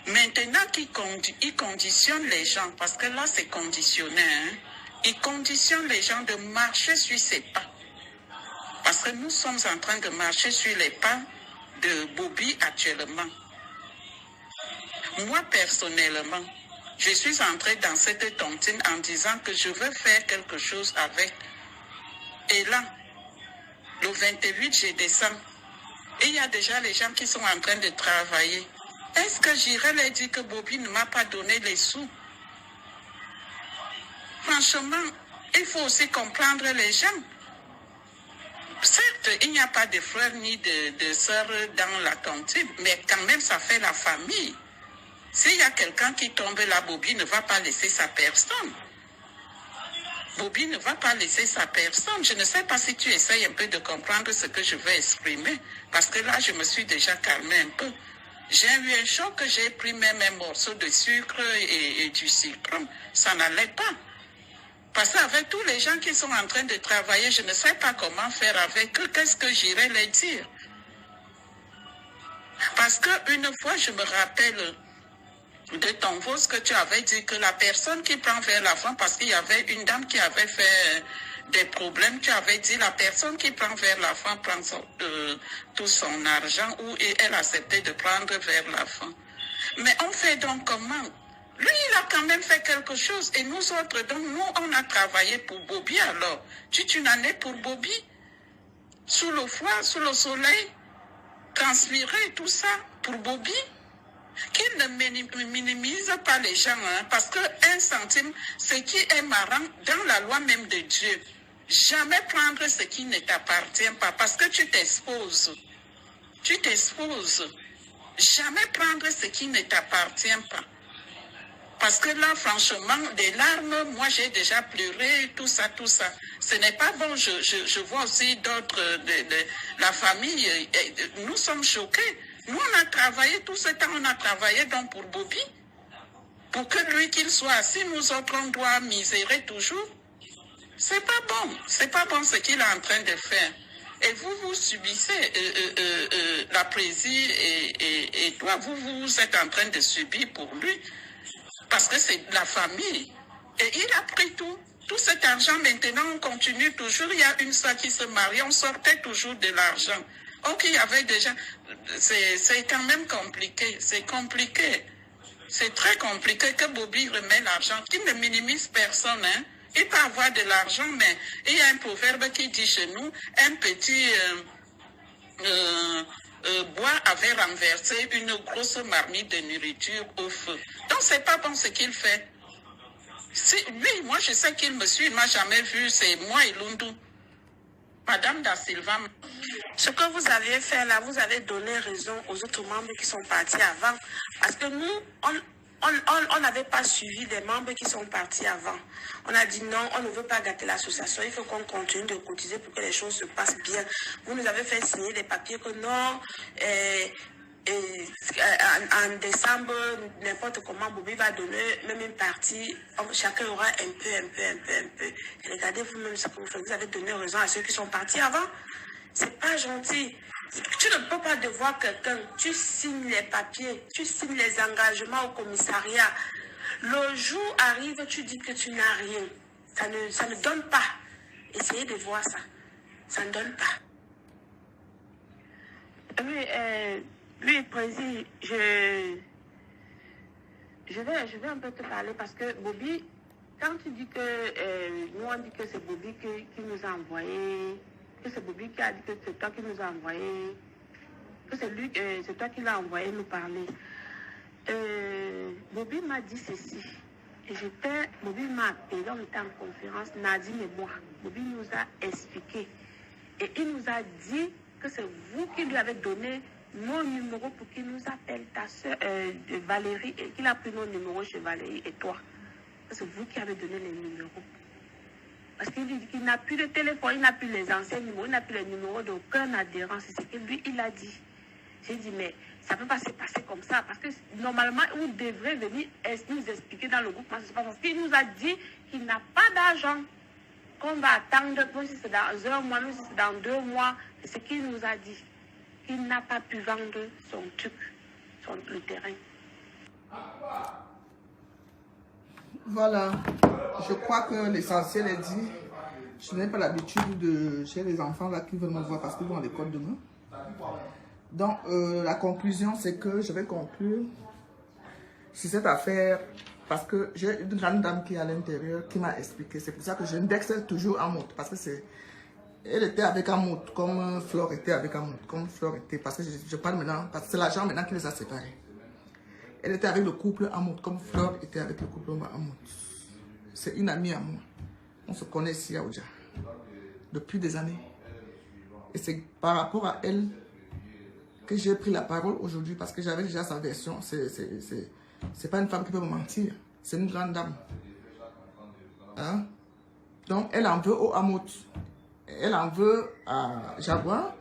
Speaker 3: Maintenant il conditionne les gens, parce que là, c'est conditionné. Hein, il conditionne les gens de marcher sur ses pas. Parce que nous sommes en train de marcher sur les pas de Bobby actuellement. Moi, personnellement, je suis entrée dans cette tontine en disant que je veux faire quelque chose avec. Et là, le 28, je descends. Et il y a déjà les gens qui sont en train de travailler. Est-ce que j'irai leur dire que Bobby ne m'a pas donné les sous? Franchement, il faut aussi comprendre les gens. Certes, il n'y a pas de frères ni de sœurs dans la tontine, mais quand même, ça fait la famille. S'il y a quelqu'un qui tombe là, Bobby ne va pas laisser sa personne. Bobby ne va pas laisser sa personne. Je ne sais pas si tu essayes un peu de comprendre ce que je veux exprimer, parce que là, je me suis déjà calmée un peu. J'ai eu un choc, j'ai pris même un morceau de sucre et du sucre. Ça n'allait pas. Parce qu'avec tous les gens qui sont en train de travailler, je ne sais pas comment faire avec eux. Qu'est-ce que j'irai leur dire? Parce qu'une fois, je me rappelle de ton voix que tu avais dit que la personne qui prend vers l'avant, parce qu'il y avait une dame qui avait fait des problèmes, tu avais dit la personne qui prend vers la fin prend tout son argent ou elle acceptait de prendre vers la fin. Mais on fait donc comment? Lui, il a quand même fait quelque chose. Et nous autres, donc, nous, on a travaillé pour Bobby alors. Tu n'en es pour Bobby? Sous le froid, sous le soleil, transpirer, tout ça, pour Bobby? Qu'il ne minimise pas les gens, hein, parce que 1 centime, ce qui est marrant, dans la loi même de Dieu, jamais prendre ce qui ne t'appartient pas, parce que tu t'exposes. Tu t'exposes. Jamais prendre ce qui ne t'appartient pas. Parce que là, franchement, des larmes, moi j'ai déjà pleuré, tout ça, tout ça. Ce n'est pas bon, je vois aussi d'autres, la famille, nous sommes choqués. Nous, on a travaillé tout ce temps, on a travaillé donc pour Bobby. Pour que lui, qu'il soit assis, nous autres, on doit misérer toujours. C'est pas bon ce qu'il est en train de faire. Et vous subissez, la présidente et toi, vous êtes en train de subir pour lui. Parce que c'est la famille. Et il a pris tout cet argent. Maintenant, on continue toujours. Il y a une sœur qui se marie, on sortait toujours de l'argent. Ok, il y avait déjà... C'est quand même compliqué. C'est compliqué. C'est très compliqué que Bobby remet l'argent. Qu'il ne minimise personne, hein. Il peut avoir de l'argent, mais il y a un proverbe qui dit chez nous, un petit bois avait renversé une grosse marmite de nourriture au feu. Donc, c'est pas bon ce qu'il fait. Lui, moi, je sais qu'il me suit, il m'a jamais vu, c'est moi et Lundu. Madame Da Silva.
Speaker 1: Ce que vous avez fait là, vous avez donné raison aux autres membres qui sont partis avant. Parce que nous, on n'avait pas suivi les membres qui sont partis avant. On a dit non, on ne veut pas gâter l'association. Il faut qu'on continue de cotiser pour que les choses se passent bien. Vous nous avez fait signer des papiers que non, en décembre, n'importe comment, Bobby va donner même une partie. Chacun aura un peu. Et regardez vous-même ce que vous faites. Vous avez donné raison à ceux qui sont partis avant. C'est pas gentil. Tu ne peux pas devoir quelqu'un. Tu signes les papiers, tu signes les engagements au commissariat. Le jour arrive, tu dis que tu n'as rien. Ça ne donne pas. Essayez de voir ça. Ça ne donne pas. Oui, Président, je vais un peu te parler parce que Bobby, quand tu dis que nous on dit que c'est Bobby qui nous a envoyé, que c'est Bobby qui a dit que c'est toi qui nous a envoyé, que c'est toi qui l'as envoyé nous parler. Bobby m'a dit ceci. Et Bobby m'a appelé, on était en conférence, Nadine et moi. Bobby nous a expliqué. Et il nous a dit que c'est vous qui lui avez donné nos numéros pour qu'il nous appelle, ta soeur Valérie, et qu'il a pris nos numéros chez Valérie et toi. C'est vous qui avez donné les numéros. Parce qu'il dit qu'il n'a plus de téléphone, il n'a plus les anciens numéros, il n'a plus les numéros d'aucun adhérent. C'est ce que lui, il a dit. J'ai dit, mais ça ne peut pas se passer comme ça. Parce que normalement, vous devrez venir nous expliquer dans le groupe comment ça se passe. Parce qu'il nous a dit qu'il n'a pas d'argent. Qu'on va attendre, même si c'est dans 1 mois, même si c'est dans 2 mois. C'est ce qu'il nous a dit. Il n'a pas pu vendre son truc, le terrain.
Speaker 2: Voilà. Je crois que l'essentiel est dit. Je n'ai pas l'habitude de... J'ai les enfants là qui veulent me voir parce qu'ils vont à l'école demain. Donc, la conclusion, c'est que je vais conclure sur cette affaire parce que j'ai une grande dame qui est à l'intérieur qui m'a expliqué. C'est pour ça que j'indexe toujours Amout parce que c'est... Elle était avec Amout comme Flore était avec Amout. Comme Flore était, parce que je parle maintenant, parce que c'est l'argent maintenant qui les a séparés. Elle était avec le couple Amout comme Flore était avec le couple Amout. C'est une amie à moi. On se connaît ici à Oudja depuis des années. Et c'est par rapport à elle que j'ai pris la parole aujourd'hui parce que j'avais déjà sa version. C'est pas une femme qui peut me mentir. C'est une grande dame. Hein? Donc, elle en veut au Amout. Elle en veut à Jaguar.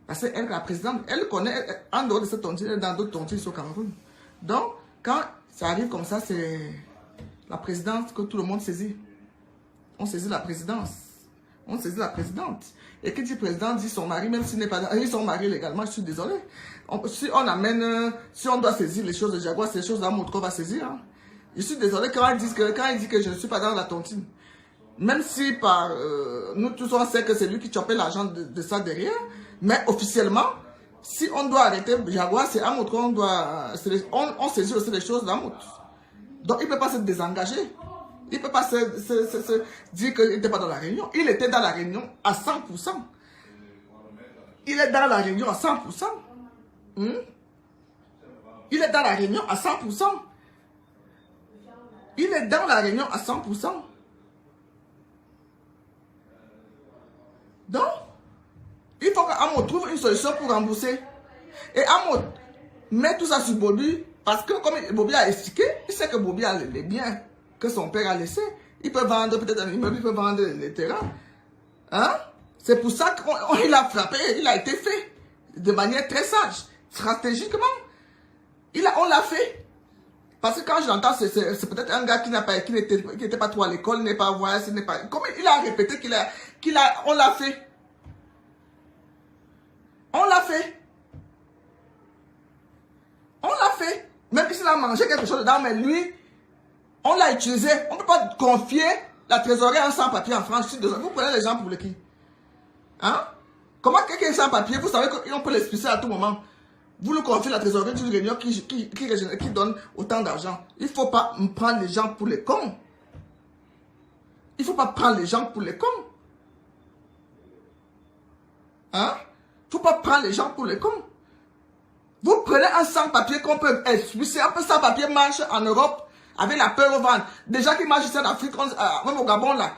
Speaker 2: Parce qu'elle, la présidente, elle connaît, en dehors de cette tontine, elle est dans d'autres tontines au Cameroun. Donc, quand ça arrive comme ça, c'est la présidence que tout le monde saisit. On saisit la présidence. On saisit la présidente. Et qui dit président dit son mari, même s'il n'est pas... Ils sont mariés légalement, je suis désolé. Si on amène... Si on doit saisir les choses de Jaguar, c'est les choses d'amour qu'on va saisir. Hein. Je suis désolé quand il dit que je ne suis pas dans la tontine. Même si par nous tous on sait que c'est lui qui chopait l'argent de ça derrière, mais officiellement, si on doit arrêter Jaguar, c'est Amout qu'on doit... On saisit aussi les choses d'Amout. Donc il ne peut pas se désengager. Il ne peut pas se dire qu'il n'était pas dans la réunion. Il était dans la réunion à 100%. Il est dans la réunion à 100%. Il est dans la réunion à 100%. Il est dans la réunion à 100%. Donc, il faut qu'Amo trouve une solution pour rembourser. Et Amo met tout ça sur Bobby. Parce que comme Bobby a expliqué, il sait que Bobby a les biens que son père a laissés. Il peut vendre peut-être un immeuble, il peut vendre les terrains. Hein? C'est pour ça qu'il a frappé, il a été fait. De manière très sage. Stratégiquement. On l'a fait. Parce que quand je l'entends, c'est peut-être un gars qui n'était pas trop à l'école, n'est pas voyage, n'est pas... Comme il a répété on l'a fait. On l'a fait. On l'a fait. Même s'il a mangé quelque chose dedans, mais lui, on l'a utilisé. On ne peut pas confier la trésorerie en sans-papier en France. Vous prenez les gens pour le qui? Hein? Comment quelqu'un est sans-papier, vous savez qu'on peut l'expulser à tout moment. Vous lui confiez la trésorerie d'une réunion qui donne autant d'argent. Il ne faut pas prendre les gens pour les cons. Il ne faut pas prendre les gens pour les cons. Hein? Il ne faut pas prendre les gens pour les cons. Vous prenez un sans-papier qu'on peut expulser. Un peu sans-papier marche en Europe avec la peur au ventre. Déjà qui marche ici en Afrique, même au Gabon là.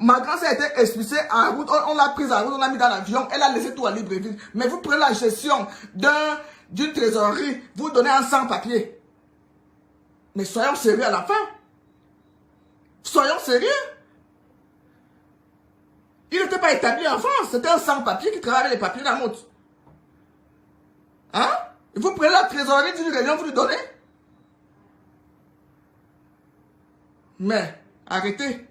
Speaker 2: Ma grand-sœur a été expulsée en route, on l'a prise en route, on l'a mis dans l'avion, elle a laissé tout à Libreville. Mais vous prenez la gestion d'une trésorerie, vous donnez un sans-papier. Mais soyons sérieux à la fin. Soyons sérieux. Il n'était pas établi en France, c'était un sans-papier qui travaillait les papiers dans la montre. Hein? Et vous prenez la trésorerie d'une réunion, vous lui donnez? Mais, arrêtez.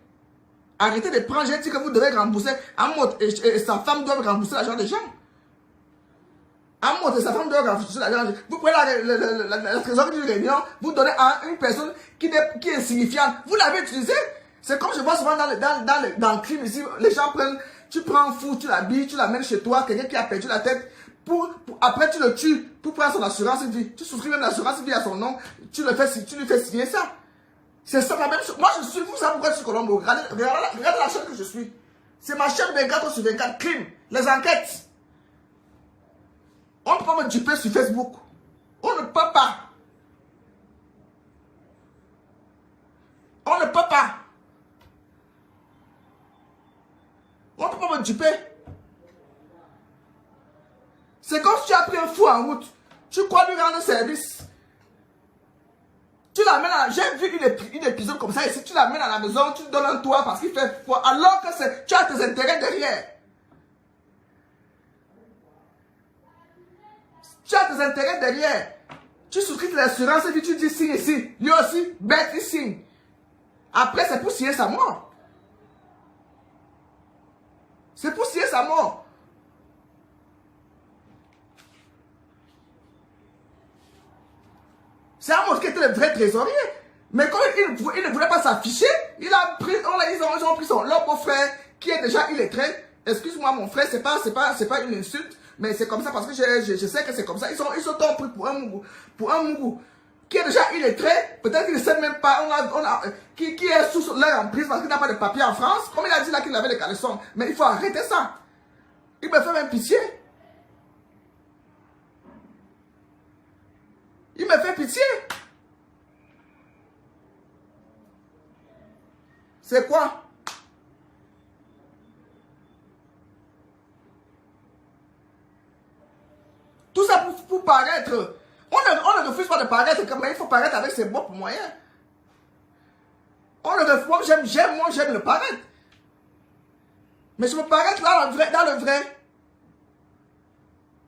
Speaker 2: Arrêtez de prendre, j'ai dit que vous devez rembourser. Amo et sa femme doivent rembourser l'argent des gens. Amo et sa femme doivent rembourser l'argent des gens. Vous prenez la trésorerie d'une réunion, vous donnez à une personne qui est insignifiante. Vous l'avez utilisé. C'est comme je vois souvent dans le crime ici, les gens prennent, tu prends un fou, tu l'habilles, tu l'amènes chez toi, quelqu'un qui a perdu la tête, après tu le tues pour prendre son assurance vie. Tu souscris même l'assurance vie à son nom, tu lui fais signer ça. C'est ça la même chose. Moi je suis, vous savez pourquoi je suis Colombo. Regardez la chaîne que je suis. C'est ma chaîne 24/24 crime. Les enquêtes. On ne peut pas me duper sur Facebook. On ne peut pas. On ne peut pas. On ne peut pas me duper. C'est comme si tu as pris un fou en route. Tu crois lui rendre service. Tu l'amènes à... J'ai vu une épisode comme ça ici. Tu l'amènes à la maison, tu lui donnes un toit parce qu'il fait froid. Alors que tu as tes intérêts derrière. Tu as tes intérêts derrière. Tu souscris l'assurance et puis tu dis signe ici. Lui aussi, bête, il signe. Après, c'est pour signer sa mort. C'est pour signer sa mort. C'est un mot qui était le vrai trésorier. Mais quand il ne voulait pas s'afficher, ils ont pris leur beau-frère qui est déjà illettré. Excuse-moi mon frère, c'est pas une insulte, mais c'est comme ça parce que je sais que c'est comme ça. Ils se sont pris pour un mougou. Qui est déjà illettré, peut-être qu'il ne sait même pas, qui est sous leur emprise parce qu'il n'a pas de papier en France. Comme il a dit là qu'il avait les caleçons. Mais il faut arrêter ça. Il me fait même pitié. Il me fait pitié. C'est quoi? Tout ça pour paraître. On ne refuse pas de paraître, mais il faut paraître avec ses propres moyens. On ne refuse pas, j'aime le paraître. Mais je me paraître là dans le vrai.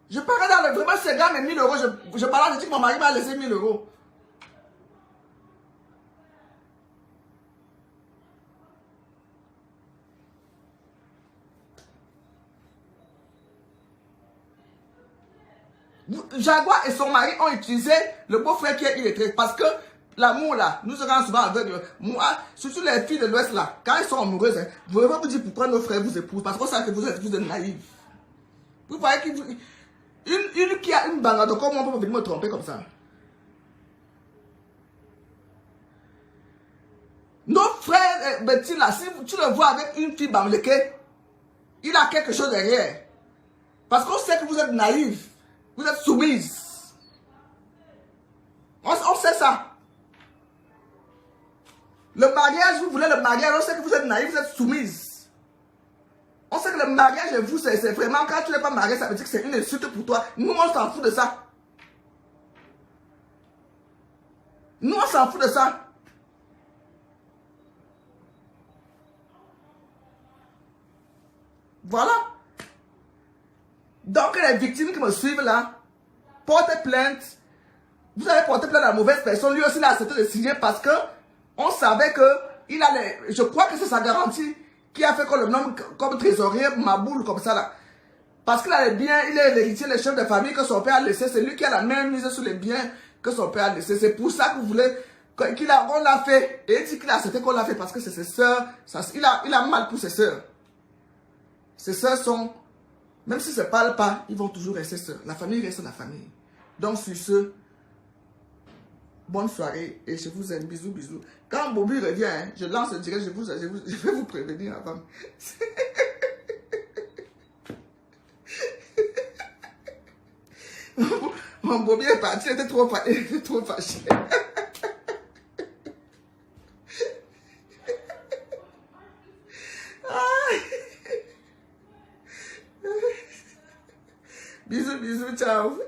Speaker 2: Je parais dans le vrai. Moi, c'est gars, mais 1000 euros. Je parle, je dis que mon mari m'a laissé 1000 euros. Jaguar et son mari ont utilisé le beau-frère qui est illettré. Parce que l'amour là, nous serons souvent aveugles. Moi, surtout les filles de l'Ouest là, quand elles sont amoureuses, hein, vous ne pouvez pas vous dire pourquoi nos frères vous épousent, parce qu'on sait que vous êtes naïfs. Vous voyez qu'une qui a une bangade, comment on peut venir me tromper comme ça? Nos frères, Betty là, si tu le vois avec une fille bamléquée, il a quelque chose derrière. Parce qu'on sait que vous êtes naïfs, vous êtes soumises. On sait ça. Le mariage, vous voulez le mariage, on sait que vous êtes naïfs, vous êtes soumises. On sait que le mariage, vous, c'est vraiment, quand tu n'es pas marié, ça veut dire que c'est une insulte pour toi. Nous, on s'en fout de ça. Nous, on s'en fout de ça. Voilà. Donc, les victimes qui me suivent là, portez plainte. Vous avez porté plainte à la mauvaise personne. Lui aussi, il a accepté de signer parce que on savait que il a les... Je crois que c'est sa garantie qui a fait qu'on le nomme comme trésorier, Maboul, comme ça là. Parce qu'il a les biens, il est l'héritier, le chef de famille que son père a laissé. C'est lui qui a la même mise sur les biens que son père a laissé. C'est pour ça que vous voulez qu'on l'a fait. Et il dit qu'il a accepté qu'on l'a fait parce que c'est ses soeurs. Il a mal pour ses soeurs. Ses soeurs sont... Même si ça ne parle pas, ils vont toujours rester seuls. La famille reste la famille. Donc sur ce, bonne soirée et je vous aime. Bisous, bisous. Quand Bobby revient, hein, je lance le direct, je vais vous prévenir avant. Mon Bobby est parti, il était trop fâché. Bisous, bisous, ciao.